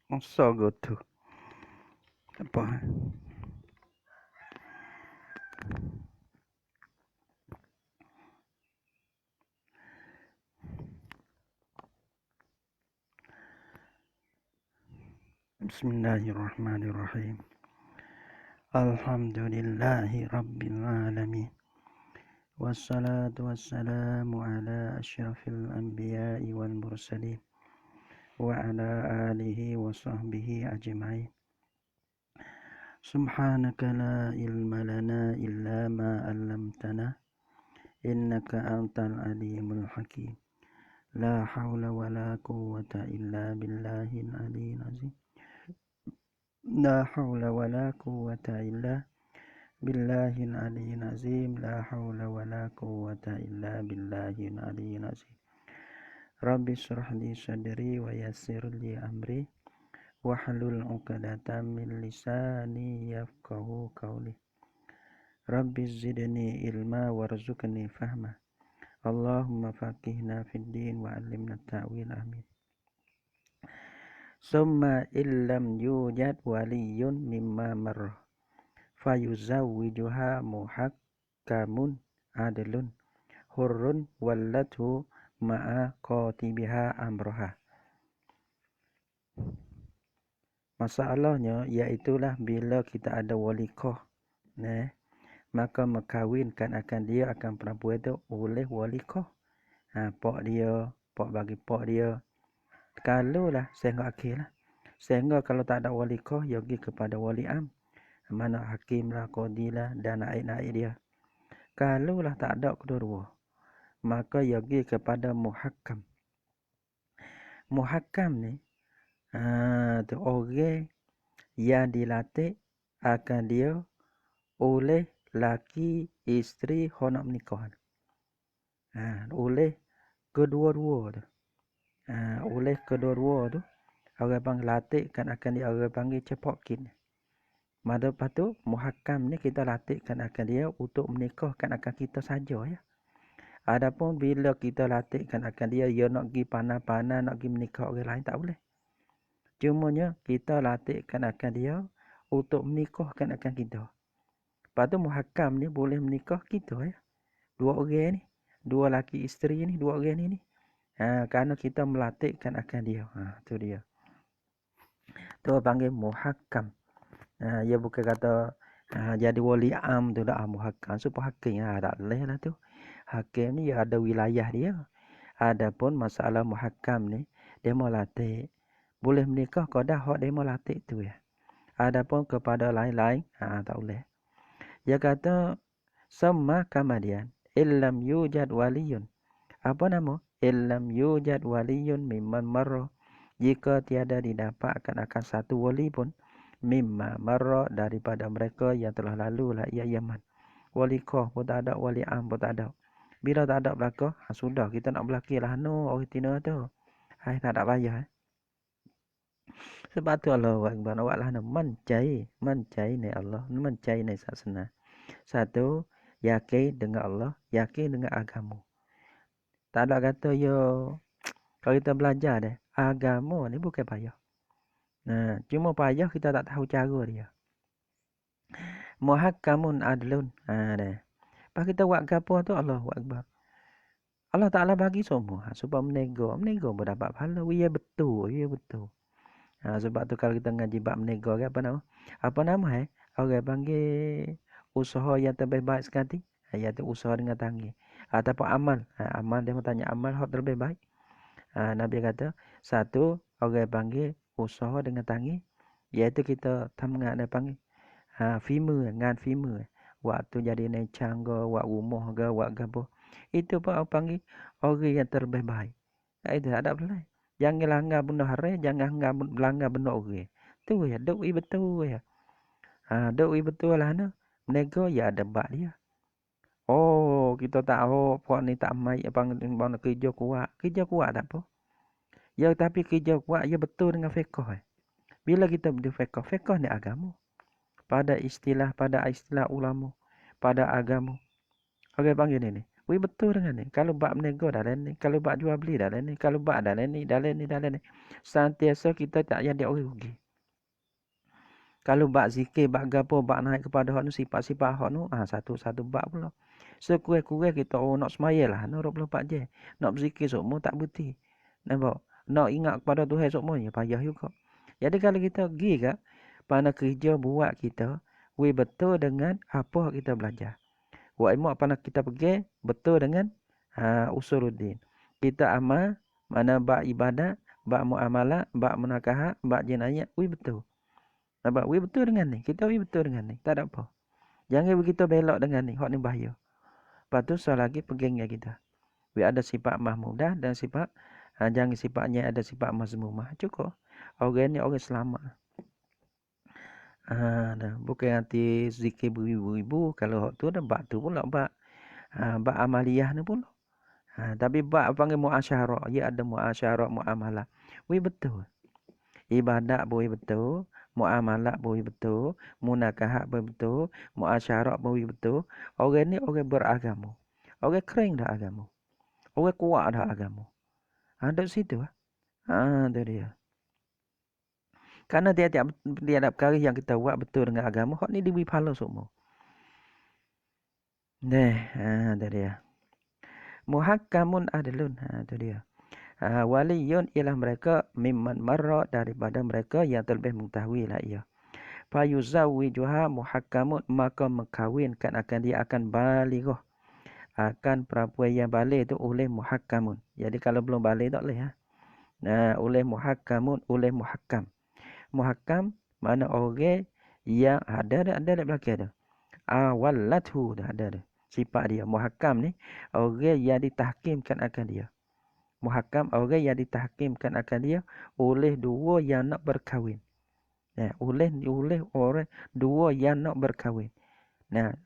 Masa gitu. Apa? Bismillahirrahmanirrahim. Alhamdulillahi rabbil alamin. Wassalatu wassalamu ala asyrafil anbiya'i wal mursalin wa ala alihi wa sahbihi ajma'in. Subhanaka la ilma lana illa ma 'allamtana innaka antal alimul hakim. La haula wa la quwwata illa billahil aliyyil azim. La haula wa la quwwata illa billahil aliyyil azim. La haula wa la quwwata illa billahil aliyyil azim. Rabbi shrah li sadri wa yassir li amri wahlul 'uqdatam min lisani yafqahu qawli. Rabbi zidni ilma warzuqni fahma. Allahumma faqihna fid din wa 'allimna ta'wil. Amin. Summa illam yujad waliyun mimma marra fayuzawwijuha muhakkamun adlun hurrun wallathu ma'a qatibiha amroha. Masalahnya iaitulah bila kita ada walikoh, maka mengkawinkan akan dia akan perempuan itu oleh walikoh. Pak dia, pak bagi pak dia. Kalaulah sehingga akhirlah. Sehingga kalau tak ada walikoh, ya pergi kepada wali am. Mana hakim lah, qadi lah dan naik-naik dia. Kalaulah tak ada kedua-dua, maka ya pergi kepada muhakkam. Muhakkam ni tu orang yang dilatih akan dia oleh laki isteri hendak menikah. Oleh kedua-dua tu. Oleh kedua-dua tu orang panggil latih kan akan dia orang panggil cepokin. Maka lepas tu muhakkam ni kita latihkan akan dia untuk menikahkan akan kita saja ya. Adapun bila kita latihkan akan dia nak pergi panah-panah nak pergi menikah orang lain tak boleh. Cumanya kita latihkan akan dia untuk menikahkan akan kita. Lepas tu muhakkam ni boleh menikah kita ya. Dua orang ni, dua laki isteri ni, dua orang ni. Kerana kita melatihkan akan dia. Tu dia. Tu panggil muhakkam. Dia bukan kata jadi wali am tu dah muhakkam. Supaya hakim tak boleh lah tu. Hakim ni ada wilayah dia. Adapun masalah muhakkam ni dia mau latih. Boleh menikah kau dah hak dia mau latih tu ya. Adapun kepada lain-lain tak boleh. Dia kata sama kemudian illam yujad waliyun. Apa nama? Illam yujad waliyun mimman marra. Jika tiada didapatkan akan satu wali pun mimma marra daripada mereka yang telah lalu lah ia Yaman. Wali kah pun tak ada, wali am pun tak ada. Bila tak ada belaka, sudah kita nak belakilah orang tina tu. Tak ada payah. Sebab tu Allah Akbar awaklah mencai ni Allah, mencai ni sasana. Satu, yakin dengan Allah, yakin dengan agama. Tak ada kata kalau kita belajar deh, agama ni bukan payah. Cuma payah kita tak tahu cara dia. Muhakkamun adlun. Dah. Pas kita buat gapo tu Allahu Akbar. Allah Ta'ala bagi semua supaya menego pun dapat pahala. Ya betul. Sebab tu kalau kita ngaji bab menego ke apa nama? Apa nama orang panggil usaha yang terbaik baik sekali. Iaitu usaha dengan tangan. Ataupun amal. Amal dia bertanya amal hak terbaik baik. Nabi kata satu orang panggil usaha dengan tangan. Iaitu kita tamngat dia panggil ngan firma. Waktu jadi necang ke, wak rumah ke, wak gapo. Itu pun orang panggil orang yang terbaik baik. Itu tak ada boleh. Jangan langgar benda haram, jangan langgar benda orang. Tu ya, duk betul ya. Duk betul lah no. Menego ya ada bab dia. Oh, kita tahu puak ni tak mai apa nak kerja kuat. Kerja kuat tak apa. Ya tapi kerja kuat ya betul dengan fiqh. Bila kita berfiqh, fiqh ni agama. Pada istilah ulama, pada agama. Orang panggil ni. Wih betul dengan ni. Kalau bab menego dah lain ni. Kalau bab jual beli dah lain ni. Kalau bab dah lain ni. Dah lain ni. Sentiasa kita tak jadi orang rugi. Kalau bab zikir, bab gapo, bab naik kepada hak nu sifat-sifat hak nu, satu bab pula. Sekurang-kurang kita nak semaya lah. Nak 24 je. Nak berzikir semua tak berhenti. Nampak? Nak ingat kepada Tuhan semuanya payah juga. Jadi kalau kita pergi ke, pada kerja buat kita, we betul dengan apa kita belajar. Wa ilmu apa nak kita pergi, betul dengan usuluddin. Kita amal, mana bab ibadat, bab muamalah, bab munakahat, bab jinayat, we betul. Nampak? We betul dengan ni. Kita we betul dengan ni. Tak ada apa. Jangan begitu belok dengan ni. Hak ni bahaya. Lepas tu soal lagi pegangnya kita. We ada sifat mahmudah dan sifat jangan sifatnya ada sifat mazmumah. Cukup. Orang ni orang selamat. Bukan nanti zikir beribu-ribu. Kalau hak tu dah bab tu pula bab. Bab amaliyah ni pula. Tapi bab panggil muasyarah. Ya ada muasyarah, muamalah. We betul. Ibadat boleh betul. Muamalah boleh betul. Munakahat boleh betul. Muasyarah boleh betul. Orang ni orang beragama. Orang kering dah agama. Orang kuat dah agama. Ada situ. Itu dia. Karena tiap-tiap perkara yang kita buat betul dengan agama, hak ni diberi pahala semua. Itu dia. Muhakkamun adlun. Itu dia. Waliyun ialah mereka mimman marra daripada mereka yang terlebih mengetahui lah ia. Fayuzawijuha muhakkamun, maka mengkawinkan akan dia akan balighah. Akan perempuan yang balik itu oleh muhakkamun. Jadi kalau belum balik tak boleh. Oleh muhakkamun, oleh muhakkam. Muhakkam mana orang yang ada belakang ada. Wallathu dah ada. Sifat dia muhakkam ni orang yang ditahkimkan akan dia. Muhakkam orang yang ditahkimkan akan dia oleh dua yang nak berkahwin. Oleh orang dua yang nak berkahwin.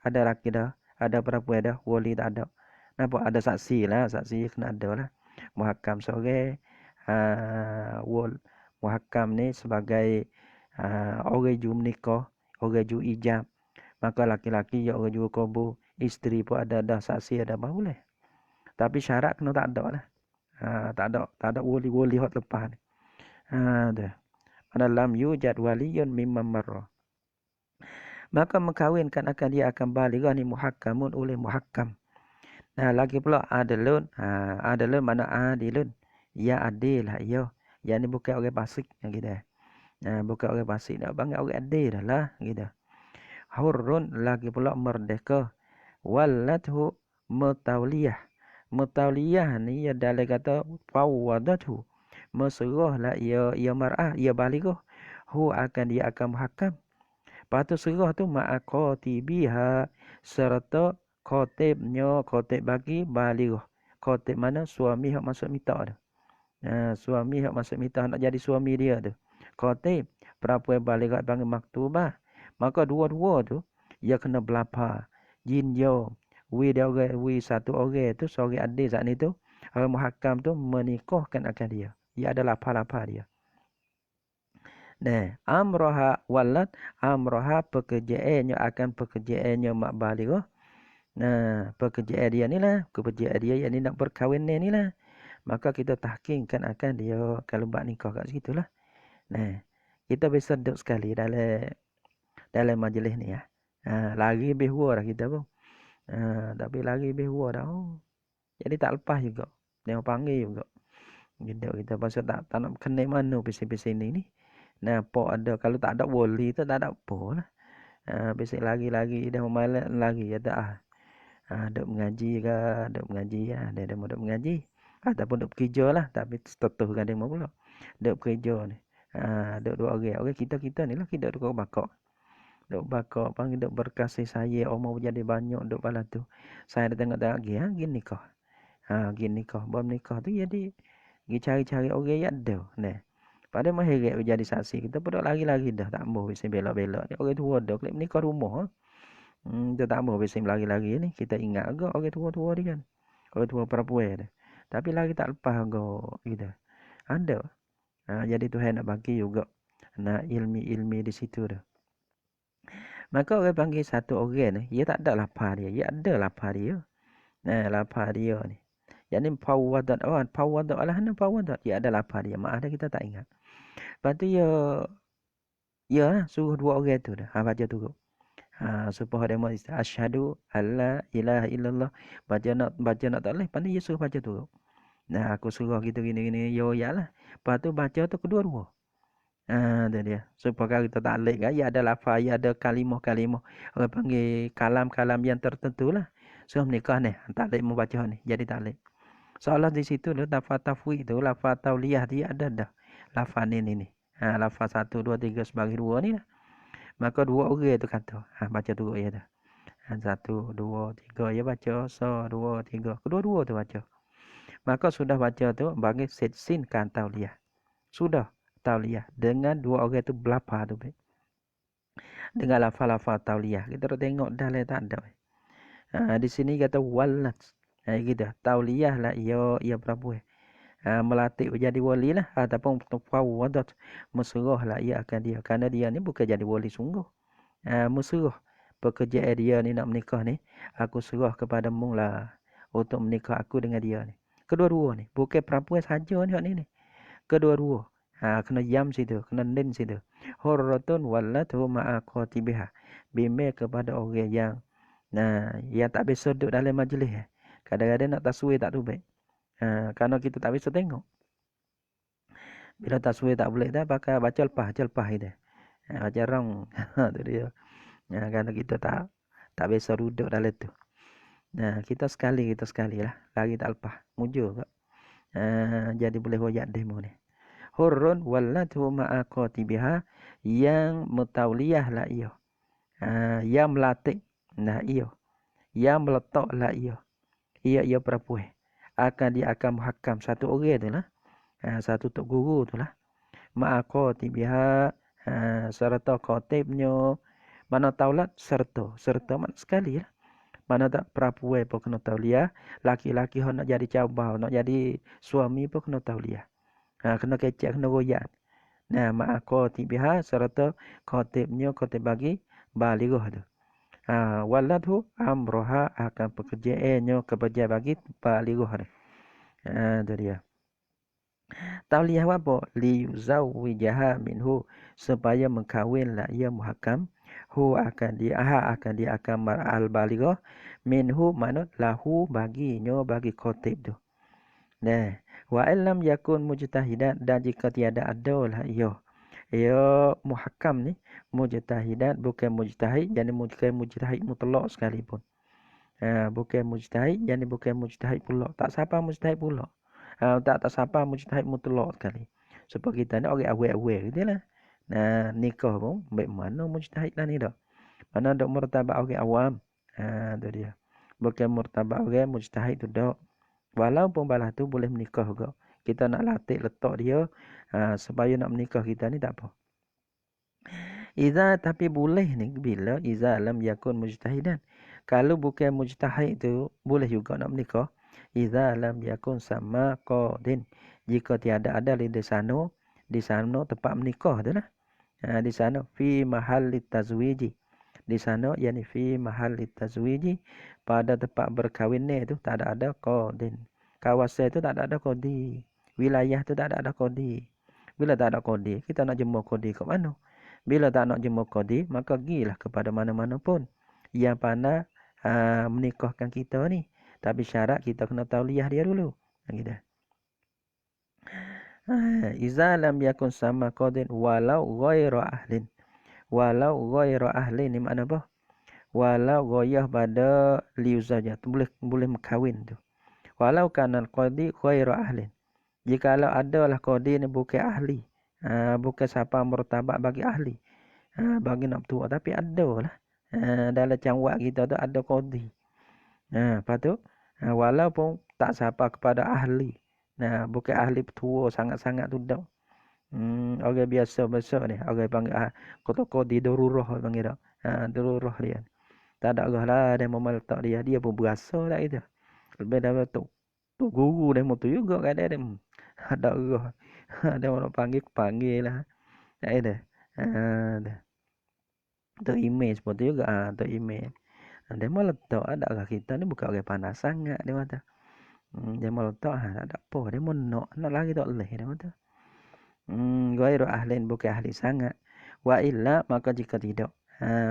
Ada laki dah, ada perempuan dah, wali tak ada. Nampak ada saksi lah, saksi kena ada lah. Muhakkam seorang muhakkam ni sebagai orang ju menikah, orang ju ijab. Maka laki-laki ya orang ju kubur, isteri pun ada saksi ada boleh. Tapi syarat kena tak ada lah. Tak ada wali hak lepas ni. Dah. Ana lam yujad waliyun mimman marra. Maka mengkawinkan akan dia akan baligah ni muhakkamun oleh muhakkam. Lagi pula adilun. Adilun mana adilun. Ya adil lah ya. Yang ni bukan orang fasik yang gitu. Bukan orang fasik dah bang orang adil dah lah gitu. Hurrun lagi pula merdeka. Wallathu mutawliyah. Mutawliyah ni ya dalam kata fawadathu. Meserahlah ia mar'ah, ia balighah. Akan dia akan muhakkam. Lepas tu serah tu ma'aqatibiha serta khatibnya, khatib bagi balighah. Khatib mana? Suami hak masuk minta tu. Suami hak masuk minta nak jadi suami dia tu. Khatib, perempuan balighah panggil maktubah. Maka dua-dua tu ia kena belapa. Jin yo. Wi satu orang tu, seorang adik saat ni tu, orang muhakkam tu menikahkan akan dia. Ia ada lapar-lapar dia. Amroha walad, amroha pekerjaannya akan pekerjaannya mak balighah. Pekerjaan dia ni lah, pekerjaan dia yang ni nak berkahwin ni lah. Maka kita tahkimkan akan dia kalau buat nikah kat situ lah. Kita bisa duduk sekali dalam majlis ni ya. Lagi behua dah kita pun. Tapi lagi behua dah. Jadi tak lepas juga. Dia panggil juga. Gitu kita pasal tak nak kena mana bising-bising ni. Pok ada kalau tak ada wali tu tak ada apa lah. Bising lagi dah memalat lagi kata duk mengaji ke, duk mengaji ya, dia mau duk mengaji. Ataupun duk bekerja lah, tapi tetuh kan dia mau pula. Duk bekerja ni. Duk dua orang kita ni lah kita duk bakak. Duk bakak panggil duk berkasih saya umur jadi banyak duk pala tu. Saya dah tengok gini nikah. Gini nikah, bom nikah tu jadi pergi cari-cari orang yang ada. Pada mahir jadi saksi. Kita pun lagi-lagi dah. Tak mahu bising belak-belak. Orang tua dah. Klik menikah rumah. Kita tak mahu bising lagi-lagi ni. Kita ingat agak orang tua-tua ni kan. Orang tua perempuan ni. Tapi lagi tak lepas agak kita. Ada. Jadi Tuhan nak bagi juga. Nak ilmi-ilmi di situ dah. Maka orang panggil satu orang ni. Dia tak ada lapar dia. Dia ada lapar dia. Nah, lafaz dia ni. Yang ni fawadat. Oh, fawadat lah ni fawadat. Ya ada lafaz dia. Maaf dah kita tak ingat. Lepas tu ya lah, suruh dua orang tu dah. Ha, baca tu. Supaya dia mau asyhadu alla ilaha illallah. Baca nak tak boleh. Lepas tu dia suruh baca tu. Nah, aku suruh gitu gini. Yo ya lah. Lepas tu baca tu kedua-dua. Tu dia. Supaya kita tak lek kan. Ya ada lafaz, ya ada kalimah-kalimah. Orang panggil kalam-kalam yang tertentu lah. So menikah ni. Tak lek membaca ni. Jadi tak lek. Seolah di situ tu lafaz tafwid tu, lafaz tauliyah dia ada dah. Lafaz ni. Lafaz 1, 2, 3 sebagai dua ni lah. Maka dua orang tu kata. Baca tu ya dah. 1, 2, 3 ya baca. 2, 3. Kedua-dua tu baca. Maka sudah baca tu bagi sin kan tauliyah. Sudah tauliyah dengan dua orang tu belapa tu. Dengan lafaz-lafaz tauliyah. Kita tengok dah lah tak ada. Di sini kata walat. Gitu. Tauliyah lah ia perempuan. Melatih jadi wali lah ataupun fawadat mesuruh lah ia akan dia kerana dia ni bukan jadi wali sungguh. Mesuruh pekerjaan dia ni nak menikah ni, aku suruh kepada mung lah untuk menikah aku dengan dia ni. Kedua-dua ni bukan perempuan saja ni. Kedua-dua kena yam situ, kena nin situ. Hurratun wallatu ma'a qatibiha. Bimbing kepada orang yang yang tak bisa duduk dalam majlis. Kadang-kadang nak taswir tak tu baik. Kerana kita tak bisa tengok. Bila taswir tak boleh dah pakai baca lepas itu. Baca rong. Tu dia. Kerana kita tak bisa duduk dalam tu. Kita sekali lah. Lagi tak lepas. Mujur kak. Jadi boleh royak demo ni. Hurrun wallatu ma'a qatibiha yang mutauliyah lah iyo. Yang melatih nah iyo. Yang meletak lah iyo. Ia perempuan. Dia akan muhakam satu orang tu lah. Satu tok guru tu lah. Ma'a tibiha serta khatibnya. Mana taulat serta mana sekali lah. Mana tak perempuan pun kena tauliyah. Laki-laki nak jadi cabar, nak jadi suami pun kena tauliyah. Kena kecek, kena royak. Ma'a tibiha serta khatib bagi balighah tu. Waladhu amroha akan pekerjaannya kebajikan bagi balighah tu. Tu dia. Tauliyah apa? Liyuzawwijaha minhu supaya mengkawinlah ia muhakam akan dia akan mar'al balighah minhu manut lahu baginya bagi khatib tu. Wa illam yakun mujtahidan dan jika tiada adalah ia muhakam ni mujtahidan bukan mujtahid jadi bukan mujtahid mutlak sekalipun. Bukan mujtahid jadi bukan mujtahid pula. Tak siapa mujtahid pula. Tak siapa mujtahid mutlak sekali. Sebab kita ni orang awal-awal gitu lah. Nikah pun baik mana mujtahid lah ni dah. Mana ada martabat orang awam. Tu dia. Bukan martabat orang mujtahid tu dah. Walaupun balah tu boleh menikah juga. Kita nak latih letak dia supaya nak menikah kita ni tak apa. Tapi boleh ni bila iza lam yakun mujtahidan. Kalau bukan mujtahid tu boleh juga nak menikah. Iza lam yakun sama qadin. Jika tiada ada di sana tempat menikah tu lah. Di sana fi mahal tazwiji. Di sana yakni fi mahal tazwiji pada tempat berkahwin ni tu tak ada qadin. Kawasan tu tak ada qadi. Wilayah tu tak ada qadi. Bila tak ada qadi, kita nak jemur qadi ke mana? Bila tak nak jemur qadi, maka gilah kepada mana-mana pun yang pandai menikahkan kita ni. Tapi syarat kita kena tauliyah dia dulu. Gitu. Iza lam yakun sama qadin walau ghairu ahlin. Walau ghairu ahlin ni makna apa? Walau ghaiyah pada liuzajah. Boleh berkahwin tu. Walau kana qadi ghairu ahlin. Jikalau adalah qadi ni bukan ahli. Bukan siapa martabat bagi ahli. Bagi nak tua. Tapi ada lah. Dalam cangwak kita tu ada qadi. Lepas tu. Walaupun tak siapa kepada ahli. Bukan ahli tua sangat-sangat tu dah. Orang biasa-biasa ni. Orang panggil kota qadi darurah panggil tak. Darurah dia. Tak ada orang lah dia memeltak dia. Dia pun berasa tak itu. Lebih daripada tu guru dia tu juga kadang dia ada orang. Ada orang panggil lah. Tak ada. Tu imej seperti juga. Tu imej. Dia mau letak ada kita ni bukan orang panas sangat dia kata. Dia mau letak tak ada apa. Dia mau nak lagi tak boleh dia kata. Ghairu ahlin bukan ahli sangat. Wa illa maka jika tidak.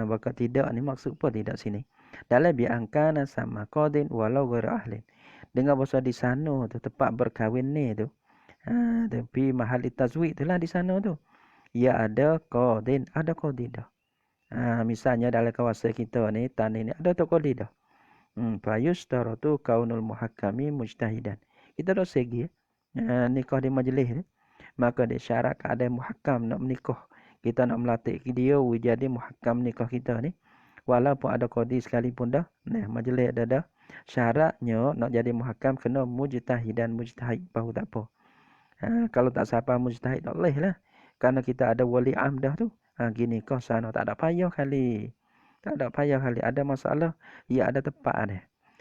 Maka tidak ni maksud apa tidak sini? Dalam biangkana sama qadin walau ghairu ahlin. Dengan bahasa di sana tu tempat berkahwin ni tu. Tapi mahal tazwid tu lah di sana tu. Ya ada qadin, ada qadin dah. Misalnya dalam kawasan kita ni, tanah ni ada tu qadin dah. Fayustaratu kaunul muhakkami mujtahidan. Kita dah segi nikah di majlis ni. Maka dia syarat keadaan muhakkam nak menikah. Kita nak melatih dia jadi muhakkam nikah kita ni. Walaupun ada qadi sekalipun dah. Nah, majlis dah. Syaratnya nak jadi muhakkam kena mujtahidan. Mujtahid baru tak apa. Kalau tak siapa mujtahid tak boleh lah. Karena kita ada wali amdah tu. Gini kau sana tak ada payah kali. Tak ada payah kali. Ada masalah. Ya ada tepat ni.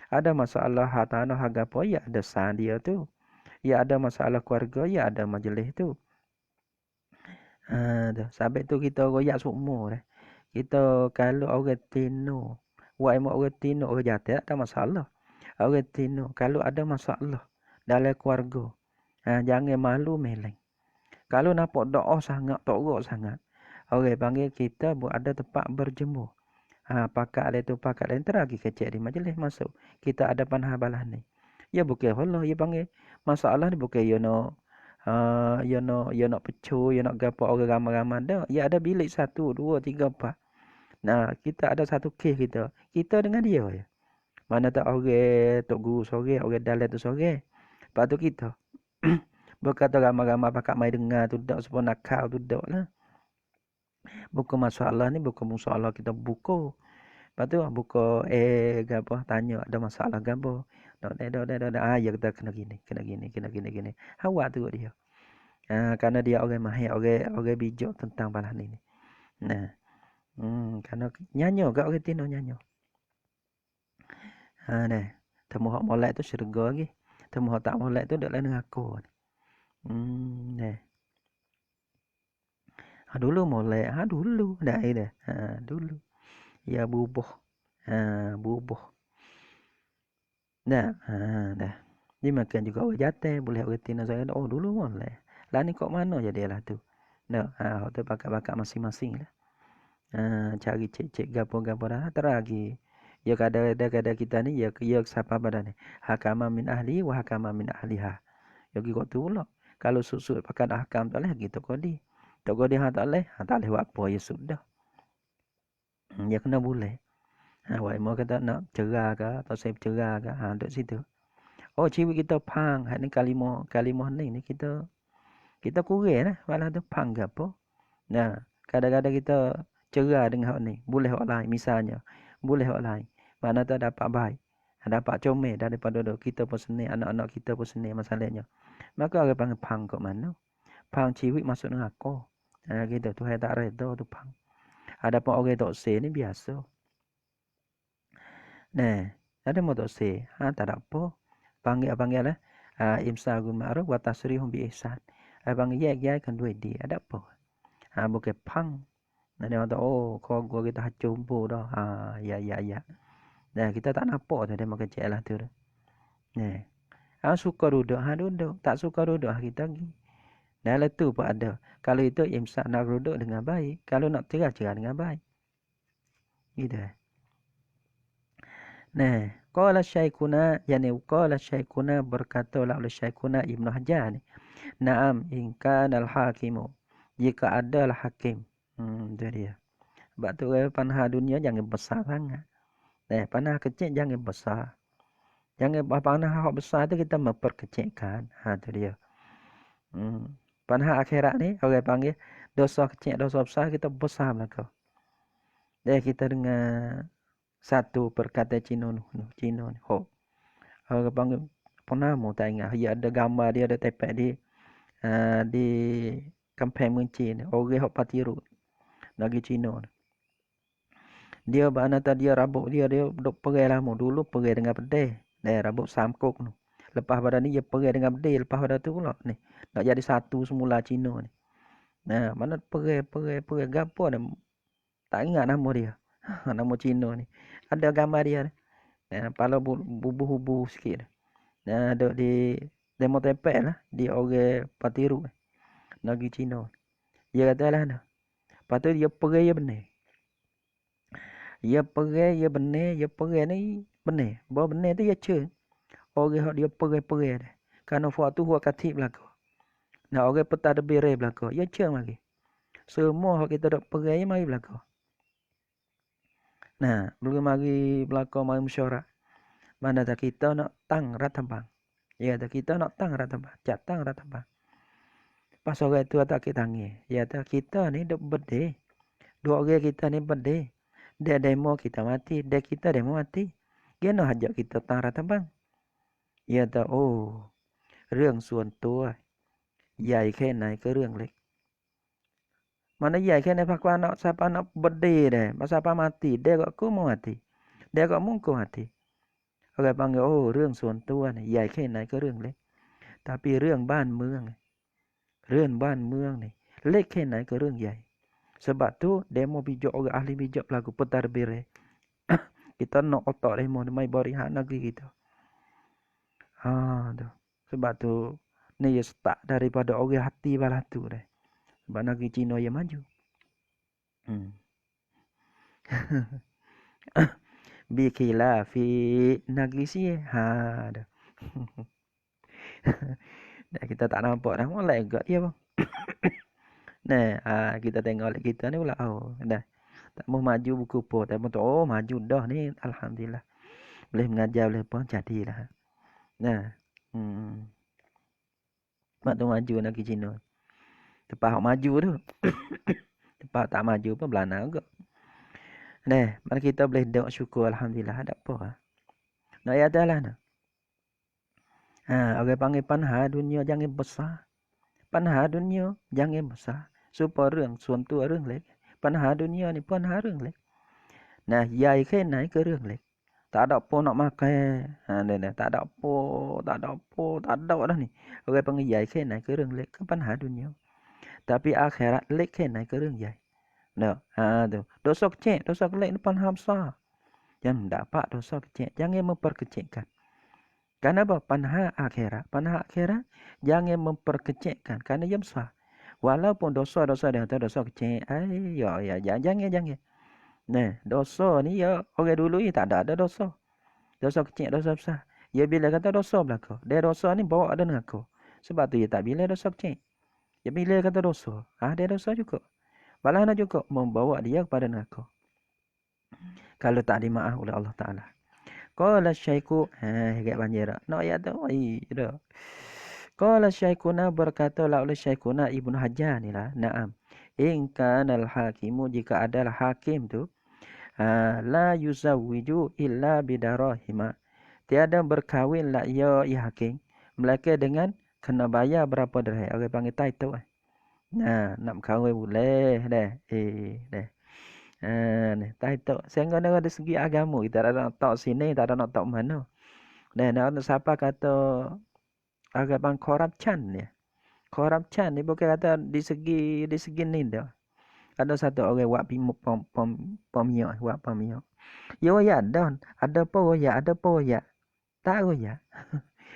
Ada masalah hartanah harga apa. Ya ada sah dia tu. Ya ada masalah keluarga. Ya ada majlis tu. Sampai tu kita royak semua dah. Kita kalau orang tino. Buat emak orang tino. Orang jatuh tak ada masalah. Orang tino. Kalau ada masalah. Dalam keluarga. Jangan malu meleng. Kalau nampak doa sangat. Torok sangat. Orang panggil kita ada tempat berjemur. Pakat dia tu pakat lain teragi kecil di majlis masuk. Kita ada panhabalah ni. Ya bukan Allah. Ya panggil. Masalah ni bukan you know. You nak pecu, you nak gapo orang ramai-ramai dah. Ya ada bilik 1, 2, 3, 4. Nah, kita ada satu kes kita. Kita dengan dia je. Mana tak orang tok guru sore, orang dalam tu sore. Lepas tu kita. Berkata ramai-ramai pakat mai dengar tu dak sepon nakal tu dak lah. Bukan masalah ni bukan masalah kita buka. Lepas tu buka gapo tanya ada masalah gapo. Dak. Ya kita kena gini. Awak tu dia. Karena dia orang mahir, orang bijak tentang balah ni. Nah. Karena nyanyo gak orang tino nyanyo. Nah. Temu hak molek tu syurga lagi. Temu hak tak molek tu dak lain dengan aku. Nah. Dulu molek, dulu dah dah. Dulu. Ya bubuh. Bubuh. Nah, dah. Dia makan juga orang jatuh, boleh orang tino saya. Oh, dulu molek. Lah ni kok mana jadilah tu. Nah, tu bakat-bakat masing-masing lah. Cari cek gapo-gapo dah teragi. Ya kada kita ni ya siapa pada ni. Hakama min ahli wa hakama min ahliha. Ya kok tu pula. Kalau susut pakai ahkam tak leh gitu kodi. Tak kodi tak leh buat apa ya sudah. Ya kena boleh. Wai mau kata nak cerah ke atau saya cerah ke duduk situ. Oh cewek kita pang. Ni kalimah ni kita kurang lah. Malah tu pang ke apa. Nah, kadang-kadang kita cerah dengan hak ni. Boleh hak lain misalnya. Boleh hak lain. Mana tak dapat baik. Dapat comel daripada kita pun seni. Anak-anak kita pun seni masalahnya. Maka orang panggil pang kat mana. Pang cewek masuk dengan aku. Gitu. Tuhan tak reda tu pang. Ada pun orang tak say ni biasa. Nah, ada mau tak say. Tak ada apa. Panggil lah. Imsakun ma'ruf wa tasrihum bi ihsan. Panggil ya kan duit dia. Ada apa. Bukan pang. Nah, dia kata, kau gua kita jumpa dah. Ya. Nah, kita tak nampak tu dia makan cek lah tu. Nah, suka duduk, duduk. Tak suka duduk, kita pergi. Nah, tu pun ada. Kalau itu imsak nak duduk dengan baik. Kalau nak cerah dengan baik. Gitu. Nah, qala syaikuna, qala syaikuna berkata oleh syaikuna Ibnu Hajar ni. Naam, in kana al-hakimu. Jika adalah hakim. Itu dia. Sebab tu panah dunia jangan besar sangat. Panah kecil jangan besar. Jangan panah hak besar tu kita memperkecilkan. Tu dia. Panah akhirat ni orang panggil dosa kecil, dosa besar kita besar belaka. Kita dengar satu perkata Cina ni. Orang panggil pernah mu tak ingat. Dia ada gambar dia, ada tepek dia. Di kampung Menci ni. Orang hak patiru. Lagi Cina ni. Dia banata dia rabuk dia duk perai lama. Dulu perai dengan pedih. Rabuk samkuk ni. Lepas pada ni dia perai dengan pedih. Lepas pada tu pula ni. Nak jadi satu semula Cina ni. Nah, mana perai. Gapo ni. Tak ingat nama dia. Nama Cina ni. Ada gambar dia ni. Kepala bubuh-bubuh sikit. Ada di demo tempel lah. Di orang Patiru. Negeri Cina. Dia kata lah. Lepas tu dia pergi dia benar. Dia pergi ni benar. Bawa benar tu dia cun. Orang dia pergi dah. Kerana waktu tu huak katib belakang. Nah orang peta ada bere belakang. Ya cun lagi. Semua kita dok pergi mari belakang. Nah, belum mari belakang mari mesyuarat. Mana tak kita nak tang ratambang. Ya tak kita nak tang ratambang. Catang ratambang. Pas orang tu tak kita tangi. Ya tak kita ni dok berde. Dua orang kita ni berde. Dia demo kita mati. Dia kita demo mati. Dia nak ajak kita tang ratambang. Ya tak oh. เรื่องส่วนตัวใหญ่แค่ไหนก็เรื่องเล็ก Mana iya kan pak anak siapa anak berde deh. Masa apa mati. Dia kok ku mau mati. Dia kok mungku mati. Orang panggil oh เรื่องส่วนตัวนี่ใหญ่แค่ไหนก็เรื่องเล็ก Tapi เรื่องบ้านเมืองนี่เล็กแค่ไหนก็เรื่องใหญ่ Sebab tu demo bijak orang ahli bijak pelaku petar bere. Kita nak otak demo mai barihan negeri kita. Tu. Sebab tu ni ya start daripada orang hati balah tu deh. Sebab negeri Cina ya maju. Bikhilafi negeri sih. Dah. Dah kita tak nampak dah molek juga dia bang. Nah, kita tengok kita ni pula dah. Tak mau maju buku po, tapi oh maju dah ni alhamdulillah. Boleh mengajar boleh pun jadilah. Nah. Mak tu maju negeri Cina. Tepat maju tu. Tepat tak maju pun belana juga. Mari kita boleh doa syukur alhamdulillah ada apa. Nak ya dah lah. Orang panggil panha dunia jangan besar. Panha dunia jangan besar. Supaya เรื่องส่วนตัวเรื่องเล็ก Panha dunia ni panha เรื่องเล็ก Nah,ใหญ่แค่ไหนก็เรื่องเล็ก Tak ada apa nak makan. Tak ada apa dah ni. Orang panggil ใหญ่แค่ไหนก็เรื่องเล็ก Panha dunia. Tapi akhirat เล็กแค่ไหนก็เรื่องใหญ่ tu. Dosa kecil, dosa kelek ni panha besar. Jangan dapat dosa kecil. Jangan memperkecilkan. Kenapa? Panha akhirat. Panha akhirat jangan memperkecilkan. Kerana dia besar. Walaupun dosa-dosa dia tu dosa kecil. Jangan. Dosa ni ya orang dulu ni tak ada dosa. Dosa kecil, dosa besar. Ya bila kata dosa belaka. Dia dosa ni bawa ada dengan aku. Sebab tu dia tak bila dosa kecil. Ya bila kata dosa. Dia dosa juga. Balahana juga membawa dia kepada neraka. Kalau tak dimaaf oleh Allah Ta'ala. Qala syaiku. Agak banjir tak? Nak ayat tu? Dah. Qala syaikuna berkata oleh syaikuna Ibnu Hajar ni lah. Naam. In kanal hakimu jika adalah hakim tu. La yuzawwiju illa bidarahima. Tiada berkahwin lah ya hakim. Melainkan dengan kena bayar berapa dirham. Orang panggil title. Nak berkahwin boleh. Dah. Ni title. Sehingga dari segi agama. Kita tak ada nak tahu sini. Tak ada nak tahu mana. Nak siapa kata. Agak bang corruption ni. Corruption ni bukan kata di segi ni dah. Ada satu orang buat pemiak. Ya dah. Ada apa ya. Tak ya.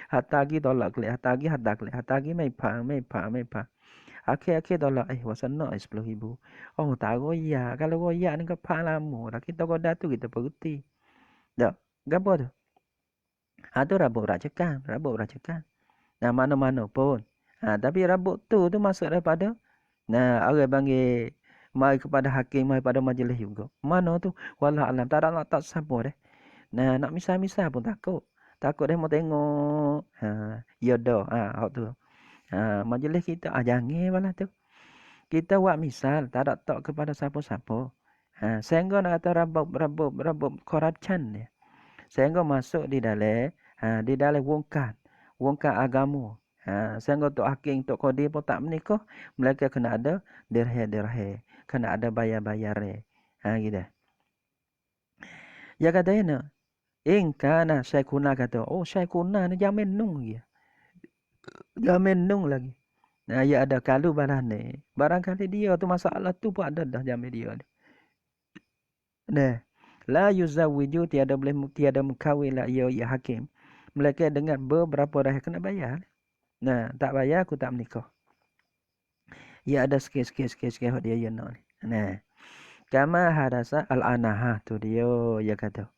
Hatagi tolak klik. Hatagi mai pa. Akhir tolak. Wasan nak 10,000. Oh tak ya. Kalau ya ni ke pa lama. Kita kau tu kita pergi. Dah. Gapo tu? Tu rabuk rajakan. Mana-mana pun. Tapi rambut tu masuk daripada. Orang panggil. Mari kepada hakim. Mari pada majlis juga. Mana tu? Wallah alam. Tak ada nak tak siapa deh. Nak misal-misal pun takut. Takut dia mau tengok. Ya dah. Hak tu. Majlis kita. Jangan malah tu. Kita buat misal. Tak ada tak kepada siapa-siapa. Sehingga nak kata rambut corruption dia. Sehingga masuk di dalam. Di dalam wongkan agama. Sehingga untuk hakim, untuk kodir pun tak menikah. Mereka kena ada dirham. Kena ada bayar-bayar. Gitu. Ya kata ini. Ingkana syaikuna kata. Oh syaikuna ni jamin nung lagi. Jamin nung lagi. Ya ada kalau barang ni. Barangkali dia tu masalah tu pun ada dah jamin dia. Nah, la yuzawwiju tiada mengkawinlah ia hakim. Melainkan dengan beberapa dah kena bayar. Nah, tak bayar aku tak menikah. Ya ada sikit-sikit dia ya nak ni. Nah, kama hadasa al-anaha tu dia ya kata.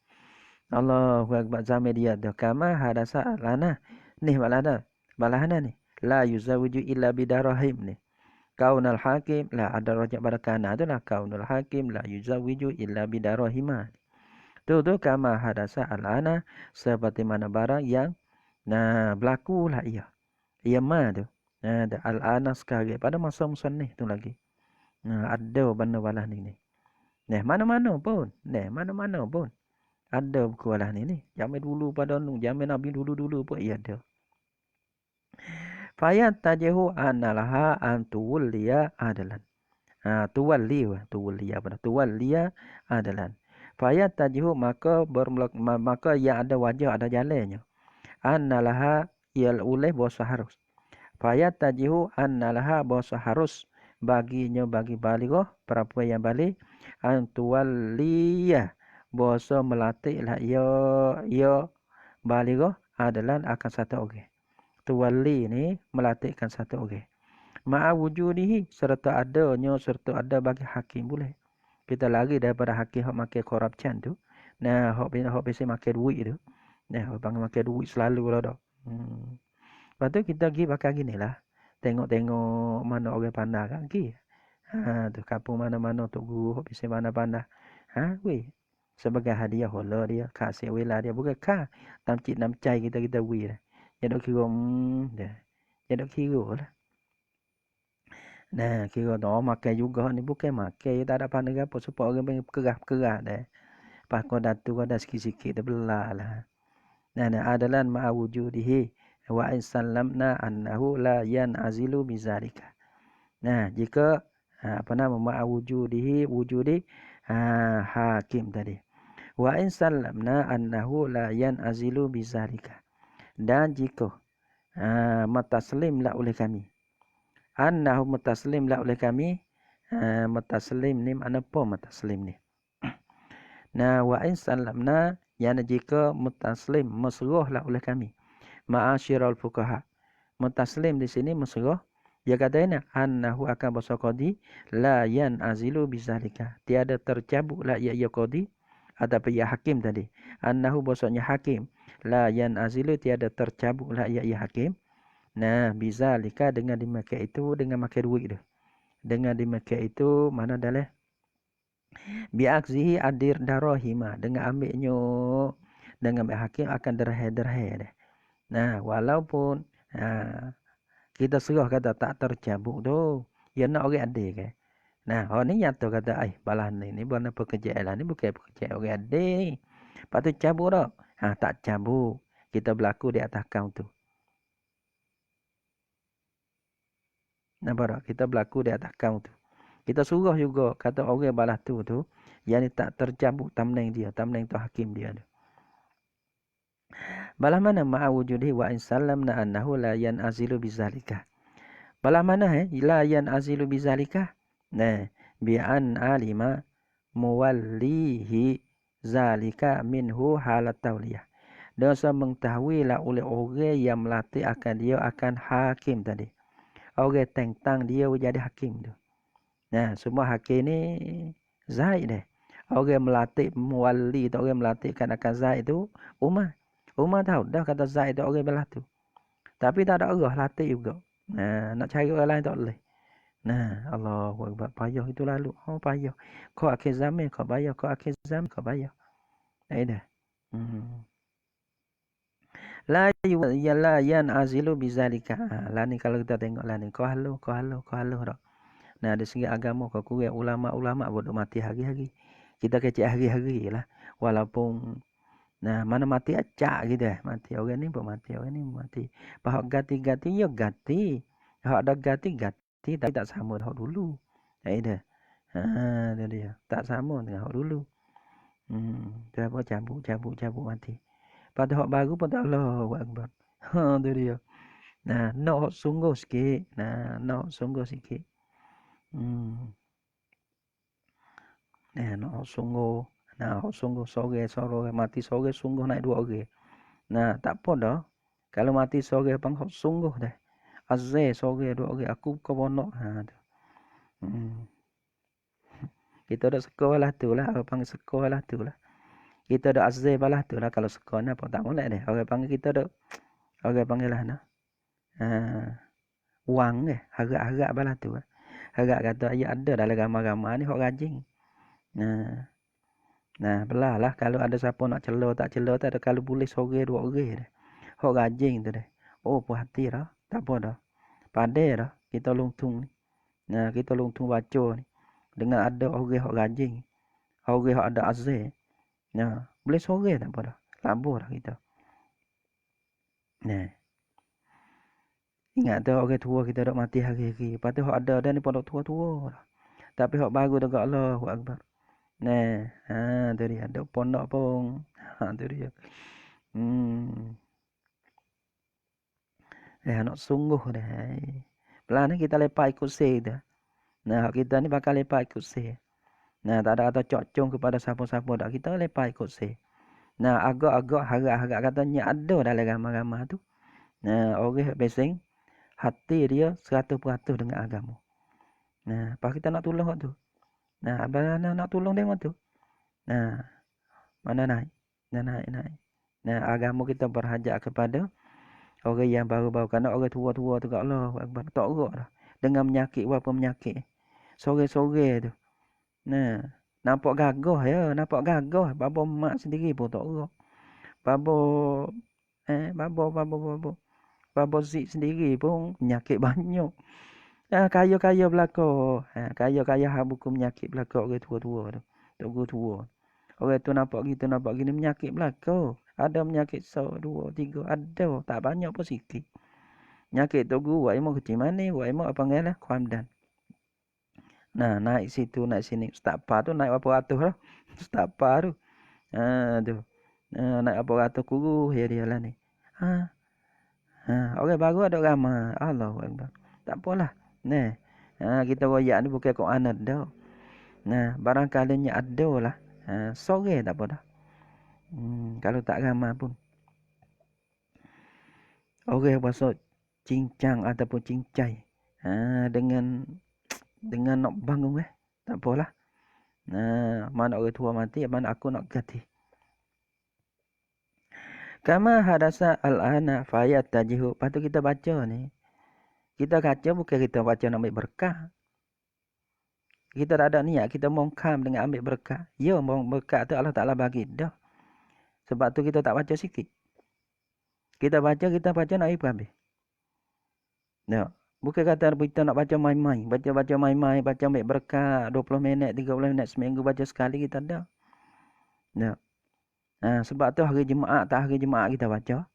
Allahu akbar zaman dia tu. Kama hadasa al-anah. Ni balana. Balana ni. La yuzawwiju illa bidarahim ni. Kaunal hakim la ada rojak pada kana tu lah. Kaunal hakim la yuzawwiju illa bidarahimah. Tu kama hadasa al-ana seperti mana barang yang berlaku lah ia. Ia ma tu. Al-ana sekarang pada masa musannif tu lagi. Ada benda walah ni. Mana-mana pun. Mana-mana pun. Ada buku walah ni. Zaman dulu pada zaman Nabi dulu-dulu pun ia ada. Fayat tajahu analaha antuwliya adalan. Tuwalliya adalan. Fayat tajahu maka yang ada wajah ada jalannya. Analaha yal oleh bahasa harus. Fayat tajihu annalaha bahasa harus baginya bagi balighah perempuan yang balik antuwaliyah bahasa melatihlah ia balighah adalah akan satu orang. Tuwali ni melatihkan satu orang. Ma'a wujudihi serta ada bagi hakim boleh. Kita lari daripada hakim hok makan korupsi tu. Nah, hok biasa makan duit tu. Nah, hok makan duit selalu lah dah. Lepas tu kita pergi pakai gini lah. Tengok-tengok mana orang pandai kan. Pergi. Tu kampung mana-mana tu guru. Bisa mana pandai. Weh. Sebagai hadiah hola dia. Kasih wela dia. Bukan kah. Tamcik namcai kita weh lah. Jadi kira. Jadi kira lah. Nah kira tu makan juga ni. Bukan makan. Tak ada pandai apa. Supaya orang berkerah-kerah dah. Lepas kau datu kau dah sikit-sikit. Dah belah lah. Nah adalah ma'awujudihi. Wa in sallamna annahu la yan'azilu bizalika. Nah, jika wujudi hakim tadi. Wa in sallamna annahu la yan'azilu bizalika. Dan jika mutaslimlah oleh kami. Annahu mutaslimlah oleh kami. Mutaslim ni mana apa mutaslim ni? Nah, wa in sallamna yana jika mutaslim masrahlah oleh kami. Ma'asyiral fuqaha. Mutaslim di sini mesrah. Dia katanya annahu akan bahasa qadi la yan'azilu bizalika. Tiada tercabutlah ia qadi ataupun ia hakim tadi. Annahu bahasanya hakim la yan'azilu tiada tercabutlah ia hakim. Nah, bizalika dengan dimakai itu dengan makai duit tu. Dengan dimakai itu mana adalah bi'akzihi adir darahima dengan ambilnya dengan hakim akan derah-derah. Nah, walaupun kita serah kata tak tercabut tu. Ya nak orang adil ke. Nah, orang ni nyata kata, balah ni bukan pekerjaan lah. Ni bukan pekerjaan orang adil ni. Lepas tu cabut tak? Tak cabut. Kita berlaku di atas kaum tu. Nampak tak? Kita berlaku di atas kaum tu. Kita surah juga kata orang balah tu. Yang ni tak tercabut tamneng dia. Tamneng tu hakim dia tu. Balah mana ma'awujudihi wa in sallamna annahu la yan'azilu bizalika. Balah mana la yan'azilu bizalika. Nah, bi'an alima muwallihi zalika minhu halat tawliyah. Dosa mengetahuilah oleh orang yang melatih akan dia akan hakim tadi. Orang tentang dia jadi hakim tu. Nah, semua hakim ni Zaid deh. Orang melatih muwalli tu orang melatihkan akan Zaid tu Umar. Umar tahu dah kata Zaid tu orang belah tu. Tapi tak ada Allah latih juga. Nah, nak cari orang lain tak boleh. Nah, Allahu Akbar. Payah itu lalu. Payah. Kau akhir zaman kau bayar. Kau akhir zaman kau bayar. Dah. La yan azilu bizalika. Lah ni kalau kita tengok lah ni. Kau halu tak. Nah, dari segi agama kau kurang ulama-ulama bodoh mati hari-hari. Kita kecil hari-hari lah. Walaupun mana mati acak gitu mati orang ni pun mati. Pahak gati-gati ya gati. Hak ada gati tapi tak sama dengan hak dulu. Dah. Itu dia. Tak sama dengan hak dulu. Tu apa cabut mati. Pada hak baru pun tak Allahu Akbar. Tu dia. Nah, nak hak sungguh sikit. Nak hak sungguh. Nah, hok sungguh sore mati sore sungguh naik 2 orang. Nah, tak apa dah. Kalau mati sore bang hok sungguh dah. Azai sore 2 orang aku ke bonok. Ha tu. Hmm. Kita dak sekolah tu lah, orang panggil sekolah tu lah. Kita dak azai balah tu lah kalau sekolah apa tak molek deh. Orang panggil kita dak orang panggil lah nah. Wang deh, harap-harap balah tu lah. Harap kata ya ada dalam ramai-ramai ni hok rajin. Nah, nah belah lah kalau ada siapa nak celo tak ada kalau boleh sore 2 orang dah. Hok rajin tu deh. Oh, puas hati dah. Tak apa dah. Pandai dah kita lungtung ni. Nah, kita lungtung baca ni. Dengan ada orang hok rajin. Orang hok ada azai. Nah, boleh sore tak apa dah. Labur dah kita. Nah, ingat tu orang tua kita dak mati hari-hari. Lepas tu hok ada dah ni pun dak tua-tua dah. Tapi hok baru dekat Allahu Akbar. Nah, tu dia. Dok pondok pun. Tu dia. Nak sungguh dah. Pelan ni kita lepak ikut se dah. Nah, kita ni bakal lepak ikut se. Nah, tak ada kata cocong kepada siapa-siapa dak. Kita lepak ikut se. Nah, agak-agak harap-harap katanya ada dalam ramai-ramai tu. Nah, orang besing hati dia 100% dengan agama. Nah, pas kita nak tolong tu. Nah, abang nak tolong dia tu. Nah, mana naik? Naik. Nah, agama kita berhajat kepada orang yang baru-baru. Kerana orang tua-tua tu kat Allah Akbar. Tak urut dah. Dengan menyakit berapa menyakit. Sore-sore tu. Nah, nampak gagah ya. Nampak gagah. Babo mak sendiri pun tak urut. Babo Babo Zik sendiri pun menyakit banyak. Kaya-kaya belakang. Kaya-kaya buku menyakit belakang orang tua-tua tu. Tok guru tua. Orang tu nampak gini menyakit belakang. Ada menyakit 1, 2, 3. Ada. Tak banyak pun sikit. Menyakit tok guru. Wak imam kecil mana. Wak imam apa panggil lah. Kuamdan. Nah, naik situ, naik sini. Setapa tu naik berapa ratus lah. Setapa tu. Tu. Naik berapa ratus guru. Ya dia lah ni. Orang baru ada ramai. Allahu Akbar. Tak apalah. Nah. Kita royak ni bukan Quran ada. Nah, barangkalinya ada lah. Sore tak apa dah. Kalau tak ramai pun. Orang pasal cincang ataupun cincai. Dengan nak bangun tak apalah. Mana orang tua mati, mana aku nak ganti. Kama hadasa al-ana fayat tajihu. Lepas tu kita baca ni. Kita kaca bukan kita baca nak ambil berkah. Kita tak ada niat. Kita mongkam dengan ambil berkah. Ya, berkah tu Allah Ta'ala bagi dah. Sebab tu kita tak baca sikit. Kita baca nak habis. Ya. Bukan kata kita nak baca main-main. Baca main-main. Baca ambil berkah 20 minit, 30 minit seminggu. Baca sekali kita dah. Ya. Sebab tu hari Jumaat kita baca.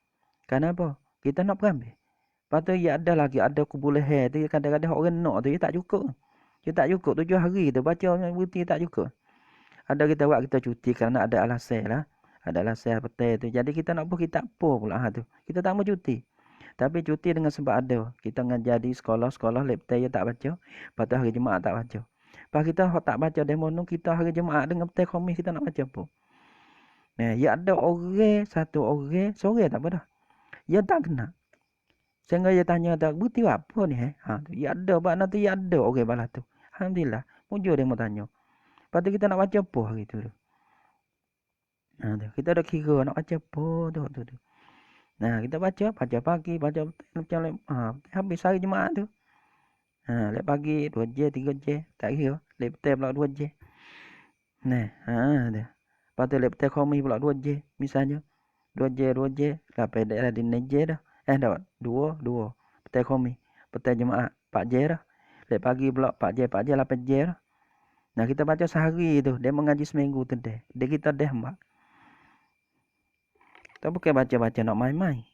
Kenapa? Kita nak berambil. Lepas tu ya ada lagi. Ada kebolehan tu. Kadang-kadang orang nak tu. Dia tak cukup. 7 hari tu. Baca berhenti tak cukup. Ada kita buat kita cuti kerana ada alasan lah. Ada alasan petai tu. Jadi kita nak buat kita apa pula tu. Kita tak mau cuti. Tapi cuti dengan sebab ada. Kita ngajar di sekolah petai tak baca. Lepas tu hari Jumaat tak baca. Lepas kita tak baca demo nu kita hari Jumaat dengan petai Khamis kita nak baca apa. Ya ada orang, satu orang, sore tak apa dah. Ya tak kena. Sehingga dia tanya tak, bukti apa ni? Ya ada, bak nanti ya ada orang balas tu. Alhamdulillah. Mujur dia mau tanya. Lepas tu kita nak baca apa hari tu. Kita dah kira nak baca apa tu. Nah, kita baca pagi, baca macam habis hari Jumaat tu. Lep pagi 2 je, 3 je, tak kira. Lep petang pula 2 je. Nah, dah. Lepas tu lep petang Khamis pula 2 je, misalnya. 2 je, lah pendek lah di je dah. Dah 2. Petang Khamis, petang Jumaat 4 je dah. Lep pagi pula 4 je, 8 je dah. Nah, kita baca sehari tu, dia mengaji seminggu tu deh. Dia kita deh mak. Tak bukan baca-baca nak main-main.